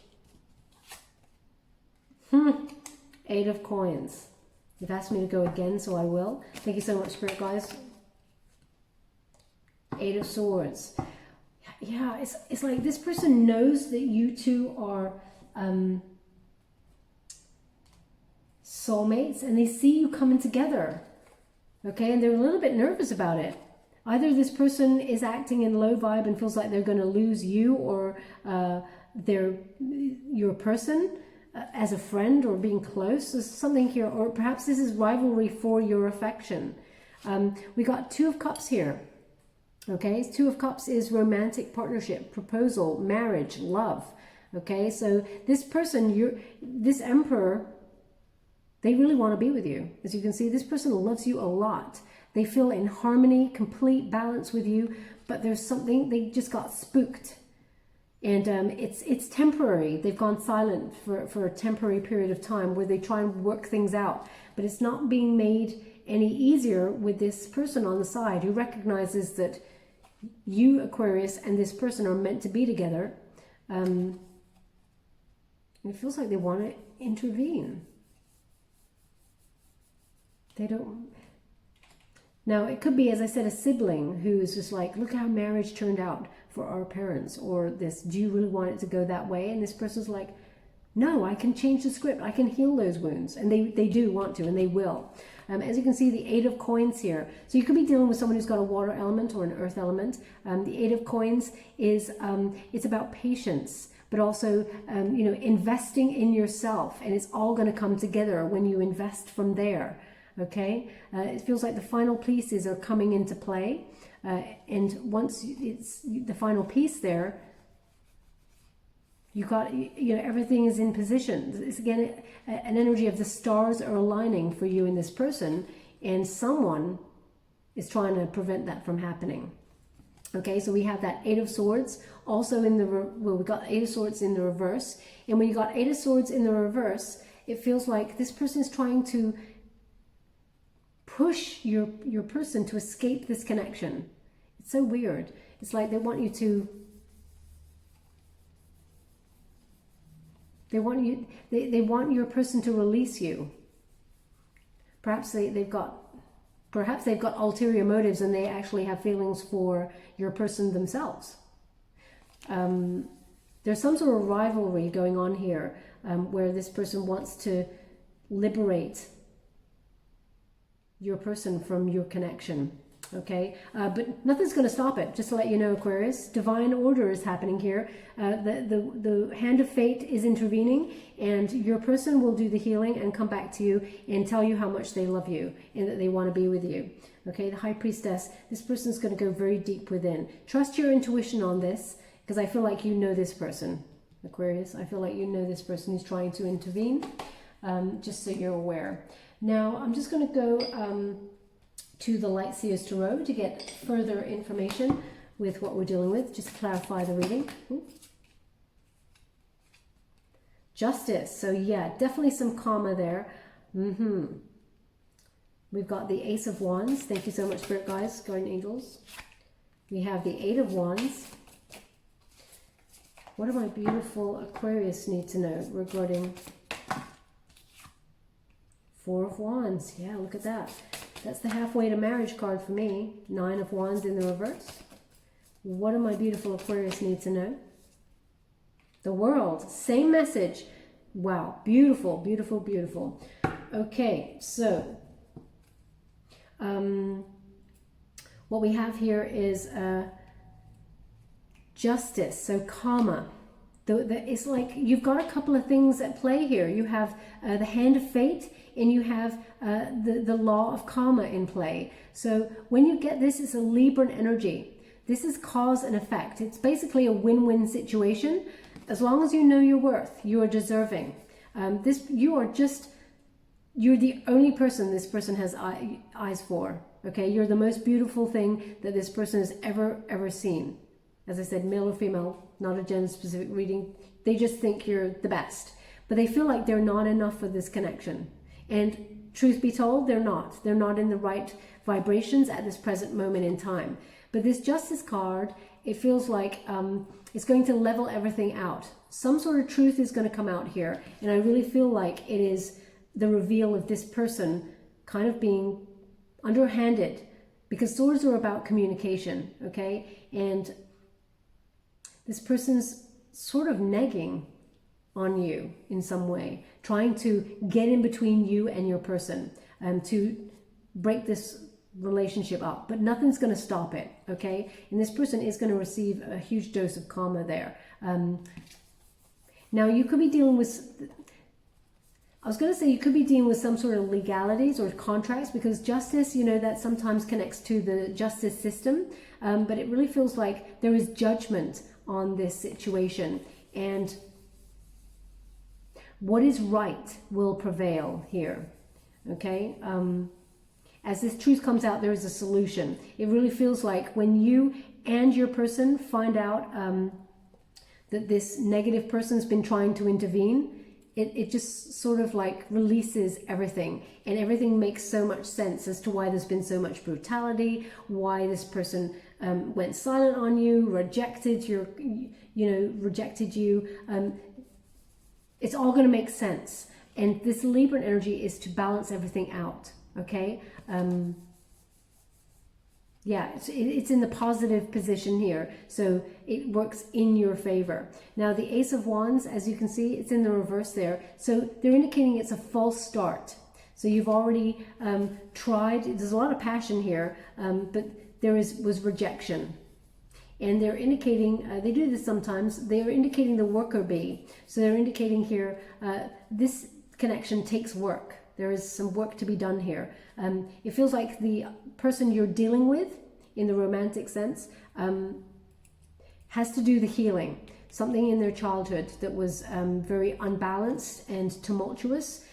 8 of Coins. They've asked me to go again, so I will. Thank you so much, Spirit guys. Eight of Swords. Yeah, it's like this person knows that you two are soulmates, and they see you coming together. Okay, and they're a little bit nervous about it. Either this person is acting in low vibe and feels like they're going to lose you, or your person as a friend or being close. There's something here, or perhaps this is rivalry for your affection. We got Two of Cups here. Okay, Two of Cups is romantic partnership, proposal, marriage, love. Okay, so this person, this Emperor, they really want to be with you. As you can see, this person loves you a lot. They feel in harmony, complete balance with you, but there's something, they just got spooked. And it's temporary. They've gone silent for a temporary period of time where they try and work things out. But it's not being made any easier with this person on the side who recognizes that you, Aquarius, and this person are meant to be together. And it feels like they want to intervene. They don't. Now, it could be, as I said, a sibling who is just like, look how marriage turned out for our parents, or this, do you really want it to go that way? And this person's like, no, I can change the script. I can heal those wounds. And they do want to, and they will. As you can see, the Eight of Coins here. So you could be dealing with someone who's got a water element or an earth element. The Eight of Coins is, it's about patience, but also, you know, investing in yourself. And it's all going to come together when you invest from there. Okay, it feels like the final pieces are coming into play, and once it's the final piece there, you got, you know, everything is in position. It's again an energy of the stars are aligning for you and this person, and someone is trying to prevent that from happening. Okay, so we have that Eight of Swords also in the well, we got Eight of Swords in the reverse, and when you got Eight of Swords in the reverse, it feels like this person is trying to push your person to escape this connection. It's so weird. It's like they want you to, they want your person to release you. Perhaps they've got ulterior motives, and they actually have feelings for your person themselves. There's some sort of rivalry going on here, where this person wants to liberate your person from your connection. Okay, but nothing's going to stop it. Just to let you know, Aquarius, divine order is happening here. The hand of fate is intervening, and your person will do the healing and come back to you and tell you how much they love you and that they want to be with you. Okay, the High Priestess, this person's going to go very deep within. Trust your intuition on this, because I feel like you know this person, Aquarius. I feel like you know this person who's trying to intervene, just so you're aware. Now, I'm just going to go to the Light Seers Tarot to get further information with what we're dealing with, just to clarify the reading. Ooh. Justice. So yeah, definitely some karma there. We've got the Ace of Wands. Thank you so much, Spirit guides, guardian angels. We have the Eight of Wands. What do my beautiful Aquarius need to know regarding Four of Wands? Yeah, look at that. That's the halfway to marriage card for me. Nine of Wands in the reverse. What do my beautiful Aquarius need to know? The World. Same message. Wow. Beautiful, beautiful, beautiful. Okay, so what we have here is justice. So karma. It's like you've got a couple of things at play here. You have the hand of fate, and you have the law of karma in play. So when you get this, it's a Libran energy. This is cause and effect. It's basically a win-win situation. As long as you know your worth, you are deserving. You're the only person this person has eyes for. Okay, you're the most beautiful thing that this person has ever seen. As I said, male or female, not a gender-specific reading. They just think you're the best. But they feel like they're not enough for this connection. And truth be told, they're not. They're not in the right vibrations at this present moment in time. But this Justice card, it feels like it's going to level everything out. Some sort of truth is going to come out here. And I really feel like it is the reveal of this person kind of being underhanded, because swords are about communication, okay? And this person's sort of negging on you in some way, trying to get in between you and your person, to break this relationship up, but nothing's going to stop it, okay? And this person is going to receive a huge dose of karma there. Now, you could be dealing with, I was going to say, you could be dealing with some sort of legalities or contracts, because justice, you know, that sometimes connects to the justice system, but it really feels like there is judgment on this situation, and what is right will prevail here, okay? As this truth comes out, there is a solution. It really feels like when you and your person find out that this negative person's been trying to intervene, it just sort of like releases everything, and everything makes so much sense as to why there's been so much brutality, why this person went silent on you, rejected your, rejected you. It's all going to make sense. And this Libran energy is to balance everything out, okay? Yeah, it's in the positive position here, so it works in your favor. Now, the Ace of Wands, as you can see, it's in the reverse there. So they're indicating it's a false start. So you've already tried, there's a lot of passion here, but there was rejection. And they're indicating, they do this sometimes, they're indicating the worker bee. So they're indicating here, this connection takes work. There is some work to be done here. It feels like the person you're dealing with, in the romantic sense, has to do the healing. Something in their childhood that was very unbalanced and tumultuous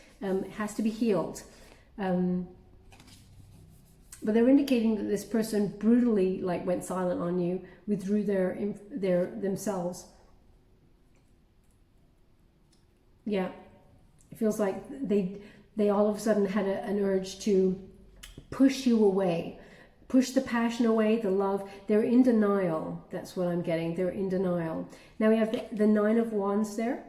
has to be healed. But they're indicating that this person brutally went silent on you, withdrew themselves. Yeah, it feels like they all of a sudden had an urge to push you away, push the passion away, the love. They're in denial. That's what I'm getting. They're in denial. Now we have the Nine of Wands there.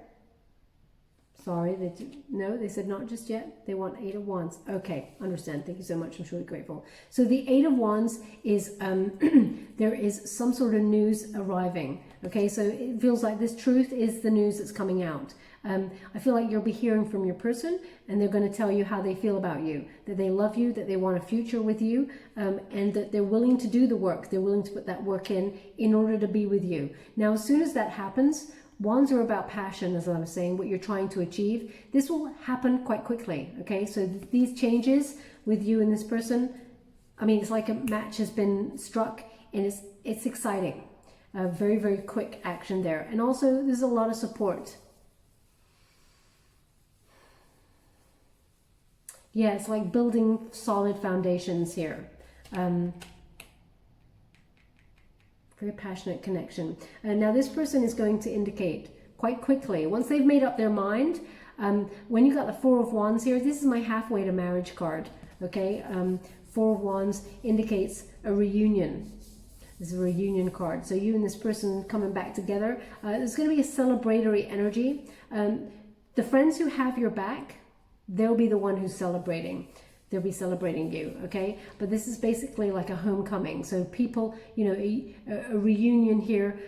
Sorry, they said not just yet. They want Eight of Wands. Okay, understand. Thank you so much. I'm truly grateful. So the Eight of Wands is, there is some sort of news arriving. Okay, so it feels like this truth is the news that's coming out. I feel like you'll be hearing from your person, and they're going to tell you how they feel about you, that they love you, that they want a future with you, and that they're willing to do the work. They're willing to put that work in order to be with you. Now, as soon as that happens, Wands are about passion, as I was saying, what you're trying to achieve. This will happen quite quickly, okay? So these changes with you and this person, I mean, it's like a match has been struck, and it's exciting. Very, very quick action there. And also, there's a lot of support. Yeah, it's like building solid foundations here. Very passionate connection. And now this person is going to indicate quite quickly, once they've made up their mind, when you got the Four of Wands here, this is my halfway to marriage card, okay? Four of Wands indicates a reunion. This is a reunion card. So you and this person coming back together. There's going to be a celebratory energy. The friends who have your back, they'll be the one who's celebrating. They'll be celebrating you, okay? But this is basically like a homecoming. So people, you know, a reunion here,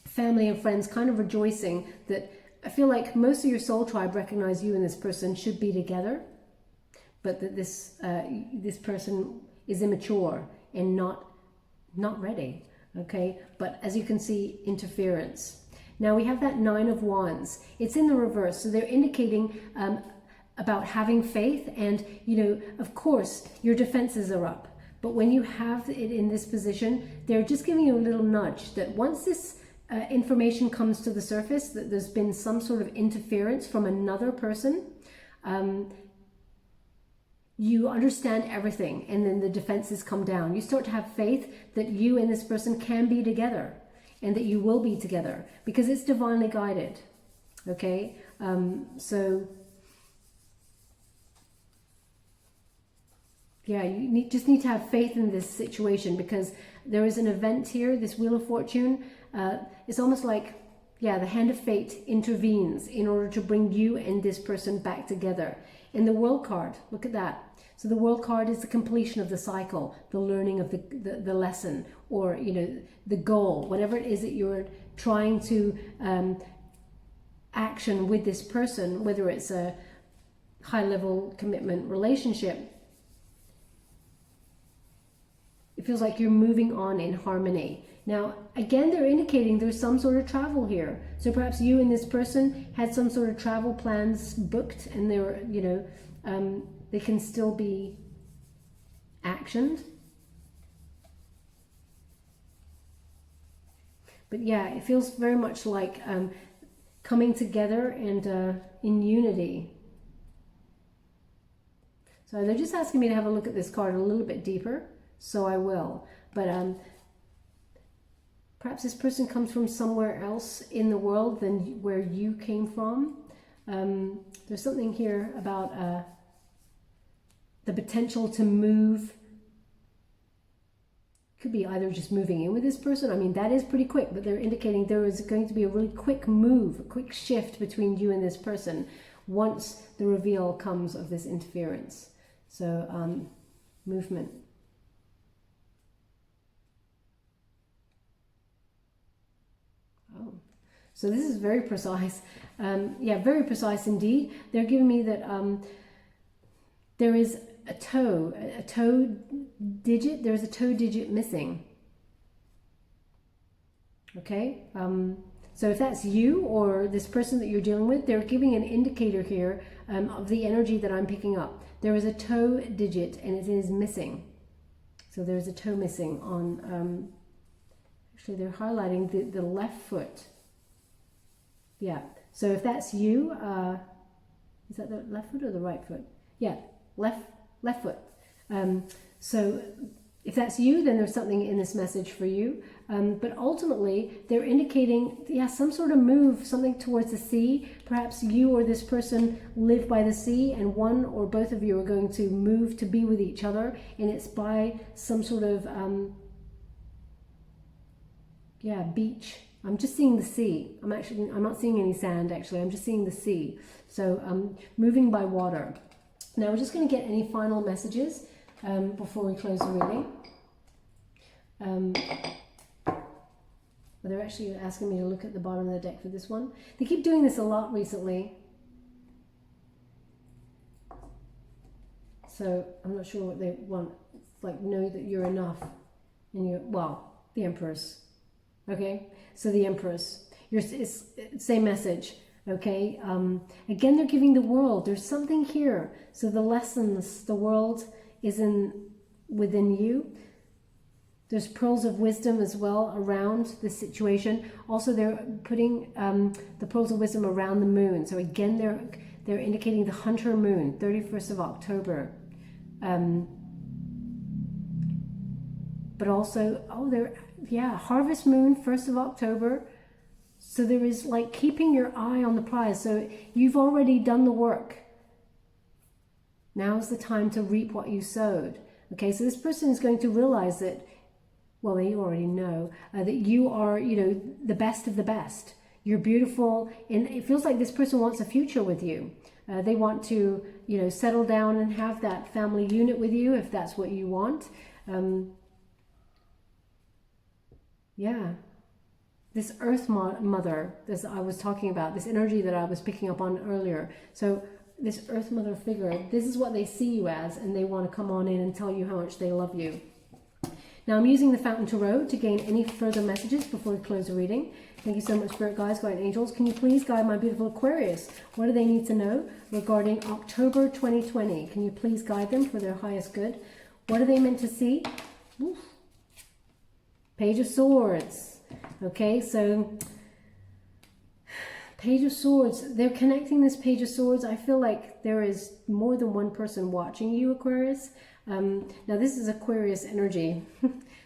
family and friends kind of rejoicing that I feel like most of your soul tribe recognize you and this person should be together, but that this person is immature and not ready, okay? But as you can see, interference. Now we have that Nine of Wands. It's in the reverse, so they're indicating about having faith, and you know, of course, your defenses are up. But when you have it in this position, they're just giving you a little nudge that once this information comes to the surface, that there's been some sort of interference from another person, you understand everything, and then the defenses come down. You start to have faith that you and this person can be together, and that you will be together, because it's divinely guided, okay? So, yeah, you just need to have faith in this situation, because there is an event here, this Wheel of Fortune. It's almost like, yeah, the hand of fate intervenes in order to bring you and this person back together. And the World card, look at that. So the World card is the completion of the cycle, the learning of the lesson, or, you know, the goal, whatever it is that you're trying to action with this person, whether it's a high-level commitment relationship. It feels like you're moving on in harmony. Now, again, they're indicating there's some sort of travel here. So perhaps you and this person had some sort of travel plans booked, and they were, you know, they can still be actioned. But yeah, it feels very much like coming together and in unity. So they're just asking me to have a look at this card a little bit deeper, so I will. But perhaps this person comes from somewhere else in the world than where you came from. There's something here about the potential to move. Could be either just moving in with this person. I mean, that is pretty quick, but they're indicating there is going to be a really quick move, a quick shift between you and this person once the reveal comes of this interference. So, movement. Oh, so this is very precise. Yeah, very precise indeed. They're giving me that there is a toe digit. There's a toe digit missing. Okay. So if that's you or this person that you're dealing with, they're giving an indicator here of the energy that I'm picking up. There is a toe digit and it is missing. So there's a toe missing on, actually they're highlighting the left foot. Yeah. So if that's you, is that the left foot or the right foot? Yeah, left foot. So if that's you, then there's something in this message for you. But ultimately, they're indicating, yeah, some sort of move, something towards the sea. Perhaps you or this person live by the sea, and one or both of you are going to move to be with each other, and it's by some sort of, yeah, beach. I'm just seeing the sea. I'm not seeing any sand, actually. I'm just seeing the sea. So moving by water. Now we're just going to get any final messages before we close the reading. They're actually asking me to look at the bottom of the deck for this one. They keep doing this a lot recently. So I'm not sure what they want. It's like, know that you're enough. And you're, well, the Empress. Okay, so the Empress. It's same message. Okay, again, they're giving the world. There's something here. So the lessons, the world is within you. There's pearls of wisdom as well around this situation. Also, they're putting the pearls of wisdom around the moon. So again, they're indicating the Hunter moon, 31st of October. But also, harvest moon, 1st of October. So there is like keeping your eye on the prize. So you've already done the work. Now is the time to reap what you sowed. Okay, so this person is going to realize that, well, they already know that you are, you know, the best of the best. You're beautiful, and it feels like this person wants a future with you. They want to, you know, settle down and have that family unit with you if that's what you want. Yeah. This Earth Mother, this I was talking about, this energy that I was picking up on earlier. So this Earth Mother figure, this is what they see you as, and they want to come on in and tell you how much they love you. Now I'm using the Fountain Tarot to gain any further messages before we close the reading. Thank you so much, Spirit Guides, Guardian Angels. Can you please guide my beautiful Aquarius? What do they need to know regarding October 2020? Can you please guide them for their highest good? What are they meant to see? Oof. Page of Swords. Okay, so Page of Swords, they're connecting this Page of Swords. I feel like there is more than one person watching you, Aquarius. Now this is Aquarius energy,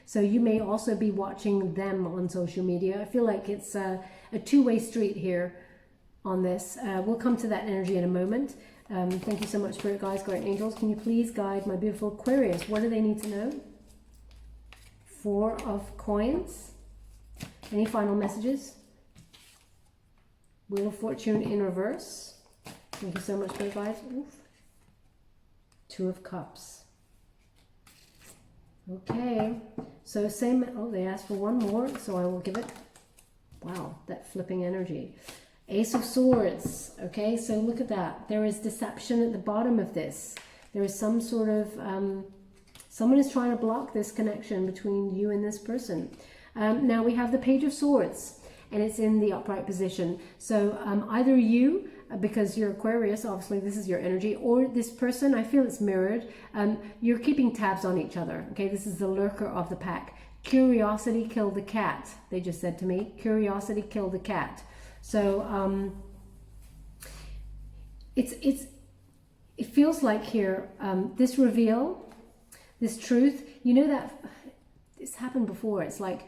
so you may also be watching them on social media. I feel like it's a two-way street here on this. We'll come to that energy in a moment. Thank you so much, Spirit Guides, Guardian Angels. Can you please guide my beautiful Aquarius? What do they need to know? Four of Coins. Any final messages? Wheel of Fortune in reverse. Thank you so much, Spirit Guides. Oof. Two of Cups. Okay, so same, oh, they asked for one more, so I will give it. Wow, that flipping energy. Ace of Swords. Okay, so look at that. There is deception at the bottom of this. There is some sort of, someone is trying to block this connection between you and this person. Now we have the Page of Swords, and it's in the upright position. So either you, because you're Aquarius, obviously this is your energy, or this person, I feel it's mirrored. You're keeping tabs on each other. Okay, this is the lurker of the pack. Curiosity killed the cat, they just said to me. Curiosity killed the cat. So it feels like here, this reveal, this truth, you know that this happened before. It's like,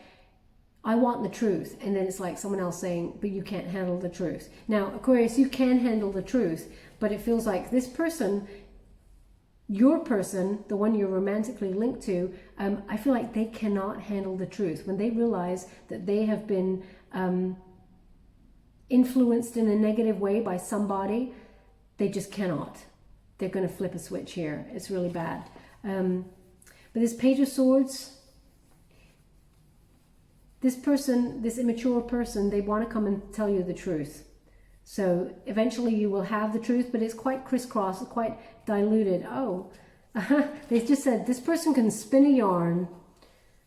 I want the truth, and then it's like someone else saying, but you can't handle the truth. Now, Aquarius, you can handle the truth, but it feels like this person, your person, the one you're romantically linked to, I feel like they cannot handle the truth. When they realize that they have been influenced in a negative way by somebody, they just cannot. They're going to flip a switch here. It's really bad. But this Page of Swords, this person, this immature person, they want to come and tell you the truth. So eventually you will have the truth, but it's quite crisscross, quite diluted. Oh, they just said this person can spin a yarn.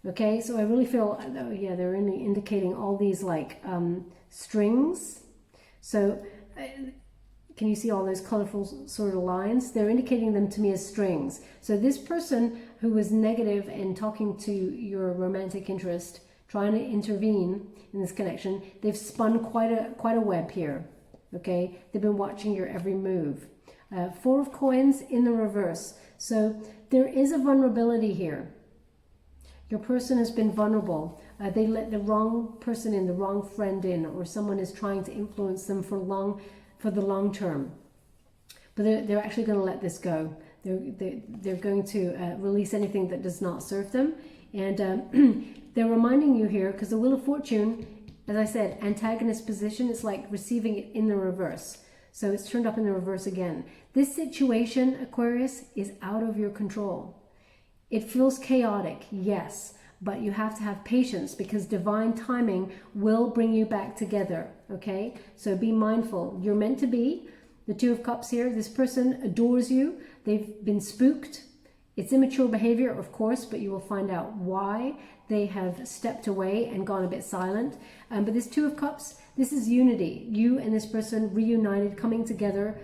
Okay, so I really feel, oh yeah, they're indicating all these like strings. So can you see all those colorful sort of lines? They're indicating them to me as strings. So this person who was negative and talking to your romantic interest, trying to intervene in this connection, they've spun quite a web here. Okay, they've been watching your every move. Four of Coins in the reverse. So there is a vulnerability here. Your person has been vulnerable. They let the wrong person in, the wrong friend in, or someone is trying to influence them for the long term. But they're actually going to let this go. They're going to release anything that does not serve them. And they're reminding you here, because the Wheel of Fortune, as I said, antagonist position, it's like receiving it in the reverse. So it's turned up in the reverse again. This situation, Aquarius, is out of your control. It feels chaotic, yes, but you have to have patience, because divine timing will bring you back together, okay? So be mindful. You're meant to be. The Two of Cups here, this person adores you. They've been spooked. It's immature behavior, of course, but you will find out why they have stepped away and gone a bit silent. But this Two of Cups, this is unity. You and this person reunited, coming together.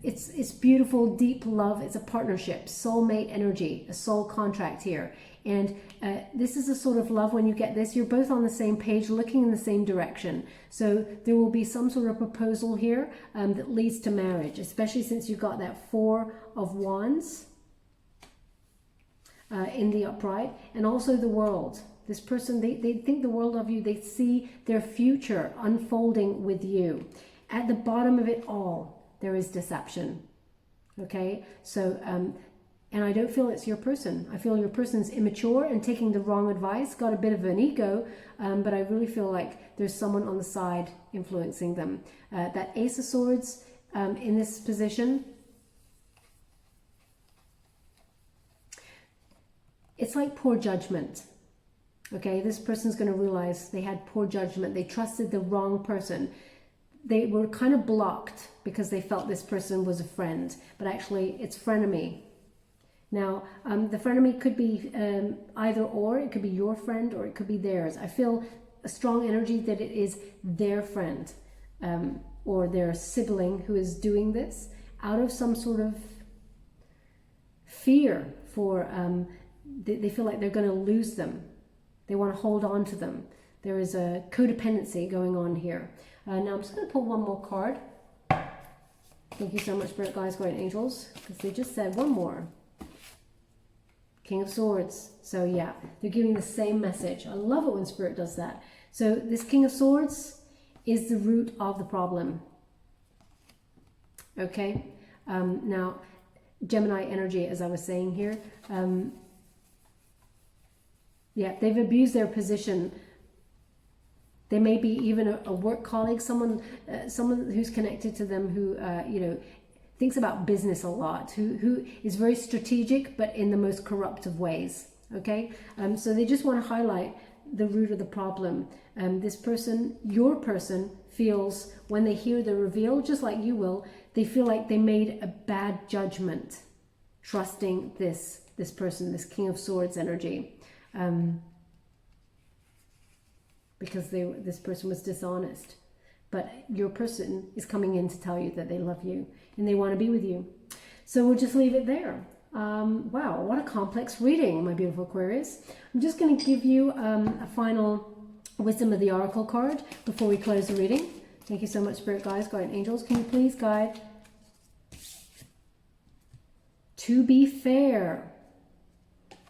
It's beautiful, deep love. It's a partnership, soulmate energy, a soul contract here. And this is a sort of love, when you get this, you're both on the same page, looking in the same direction. So there will be some sort of proposal here that leads to marriage, especially since you got that Four of Wands in the upright, and also the World. This person, they think the world of you. They see their future unfolding with you. At the bottom of it all, there is deception. Okay, so and I don't feel it's your person. I feel your person's immature and taking the wrong advice, got a bit of an ego, but I really feel like there's someone on the side influencing them. That Ace of Swords in this position, it's like poor judgment. Okay, this person's going to realize they had poor judgment. They trusted the wrong person. They were kind of blocked because they felt this person was a friend, but actually it's frenemy. Now, the frenemy could be either or. It could be your friend or it could be theirs. I feel a strong energy that it is their friend or their sibling who is doing this out of some sort of fear for, they feel like they're going to lose them. They want to hold on to them. There is a codependency going on here. Now I'm just going to pull one more card. Thank you so much, Spirit Guides, Guardian Angels, because they just said one more. King of Swords. So yeah, they're giving the same message. I love it when Spirit does that. So this King of Swords is the root of the problem. Okay. Now, Gemini energy, as I was saying here. Yeah, they've abused their position. They may be even a work colleague, someone who's connected to them who, you know, thinks about business a lot, who is very strategic, but in the most corruptive ways. Okay, so they just want to highlight the root of the problem. This person, your person, feels when they hear the reveal, just like you will, they feel like they made a bad judgment, trusting this person, this King of Swords energy, because this person was dishonest. But your person is coming in to tell you that they love you and they want to be with you. So we'll just leave it there. Wow, what a complex reading, my beautiful Aquarius. I'm just going to give you a final wisdom of the oracle card before we close the reading. Thank you so much, Spirit Guides, Guardian Angels. Can you please guide? To be fair.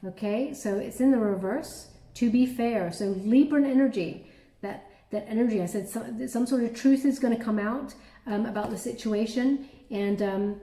Okay, so it's in the reverse. To be fair. So Libran energy, that energy, I said some sort of truth is going to come out about the situation, and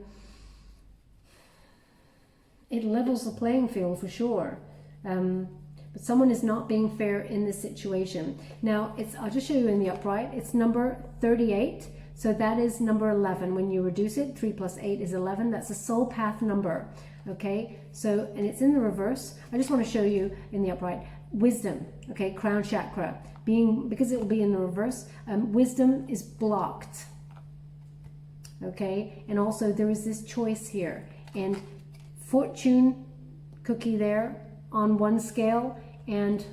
it levels the playing field for sure. But someone is not being fair in this situation. Now, I'll just show you in the upright. It's number 38. So that is number 11. When you reduce it, 3 plus 8 is 11. That's a soul path number. Okay, so, and it's in the reverse. I just want to show you in the upright. Wisdom, okay, crown chakra. Because it will be in the reverse, wisdom is blocked. Okay, and also there is this choice here. And fortune cookie there on one scale, and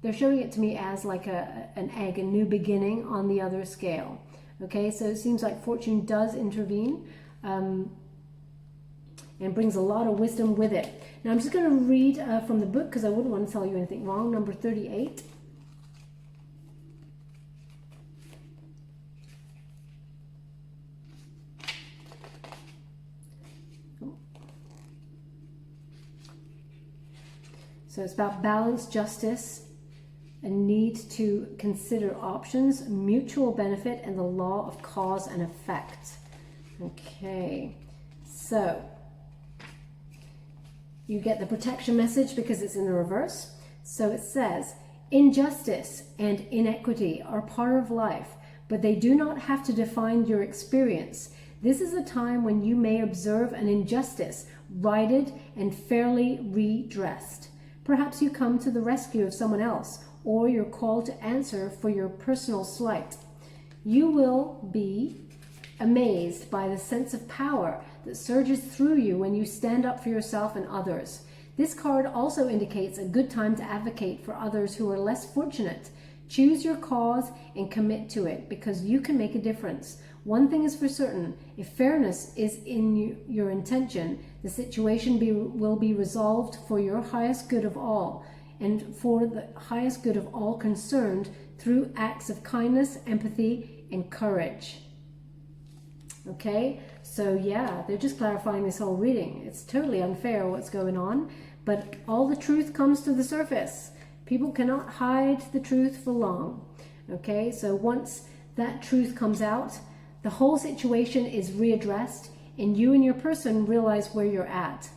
they're showing it to me as like an egg, a new beginning on the other scale. Okay, so it seems like fortune does intervene and brings a lot of wisdom with it. Now I'm just going to read from the book because I wouldn't want to tell you anything wrong. Number 38. So it's about balance, justice, a need to consider options, mutual benefit, and the law of cause and effect. Okay, so you get the protection message because it's in the reverse. So it says, injustice and inequity are part of life, but they do not have to define your experience. This is a time when you may observe an injustice righted and fairly redressed. Perhaps you come to the rescue of someone else, or you're called to answer for your personal slight. You will be amazed by the sense of power that surges through you when you stand up for yourself and others. This card also indicates a good time to advocate for others who are less fortunate. Choose your cause and commit to it because you can make a difference. One thing is for certain, if fairness is in your intention, the situation will be resolved for your highest good of all and for the highest good of all concerned through acts of kindness, empathy, and courage. Okay, so yeah, they're just clarifying this whole reading. It's totally unfair what's going on, but all the truth comes to the surface. People cannot hide the truth for long. Okay, so once that truth comes out, the whole situation is readdressed and you and your person realize where you're at.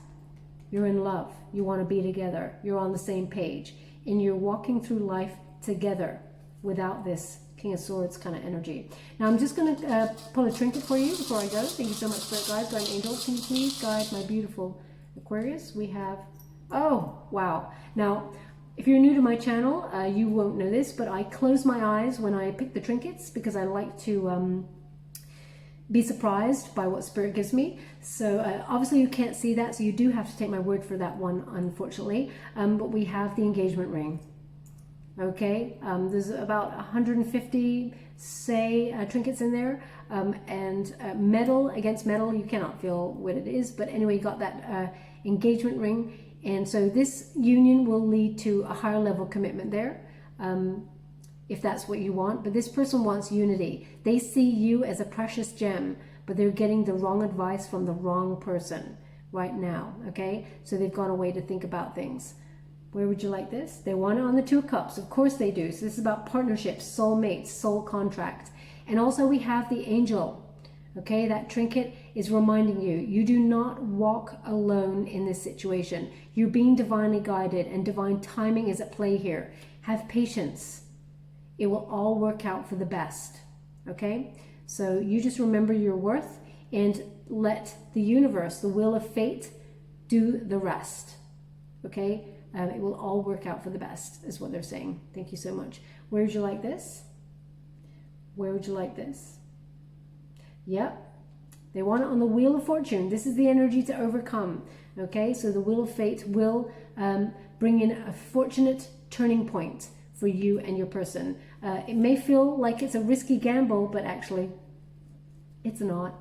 You're in love. You want to be together. You're on the same page and you're walking through life together without this King of Swords kind of energy. Now I'm just going to pull a trinket for you before I go. Thank you so much, Spirit Guides, Guardian Angels. Can you please guide my beautiful Aquarius? We have, oh, wow. Now, if you're new to my channel, you won't know this, but I close my eyes when I pick the trinkets because I like to be surprised by what Spirit gives me. So obviously you can't see that, so you do have to take my word for that one, unfortunately. But we have the engagement ring. Okay, there's about 150, say, trinkets in there, and metal against metal, you cannot feel what it is, but anyway, you got that engagement ring, and so this union will lead to a higher level commitment there, if that's what you want. But this person wants unity. They see you as a precious gem, but they're getting the wrong advice from the wrong person right now. Okay, so they've gone away to think about things. Where would you like this? They want it on the Two of Cups. Of course they do. So this is about partnerships, soulmates, soul contract. And also we have the angel. Okay, that trinket is reminding you, you do not walk alone in this situation. You're being divinely guided and divine timing is at play here. Have patience. It will all work out for the best. Okay, So you just remember your worth and let the universe, the wheel of fate, do the rest. Okay? It will all work out for the best, is what they're saying. Thank you so much. Where would you like this? Where would you like this? Yep. They want it on the Wheel of Fortune. This is the energy to overcome. Okay? So the Wheel of Fate will bring in a fortunate turning point for you and your person. It may feel like it's a risky gamble, but actually, it's not.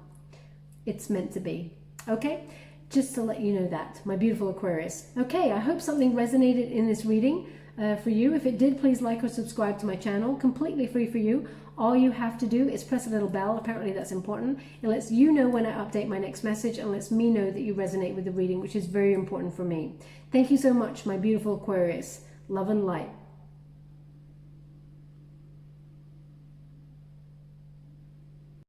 It's meant to be. Okay? Just to let you know that, my beautiful Aquarius. Okay, I hope something resonated in this reading for you. If it did, please like or subscribe to my channel. Completely free for you. All you have to do is press a little bell. Apparently that's important. It lets you know when I update my next message and lets me know that you resonate with the reading, which is very important for me. Thank you so much, my beautiful Aquarius. Love and light.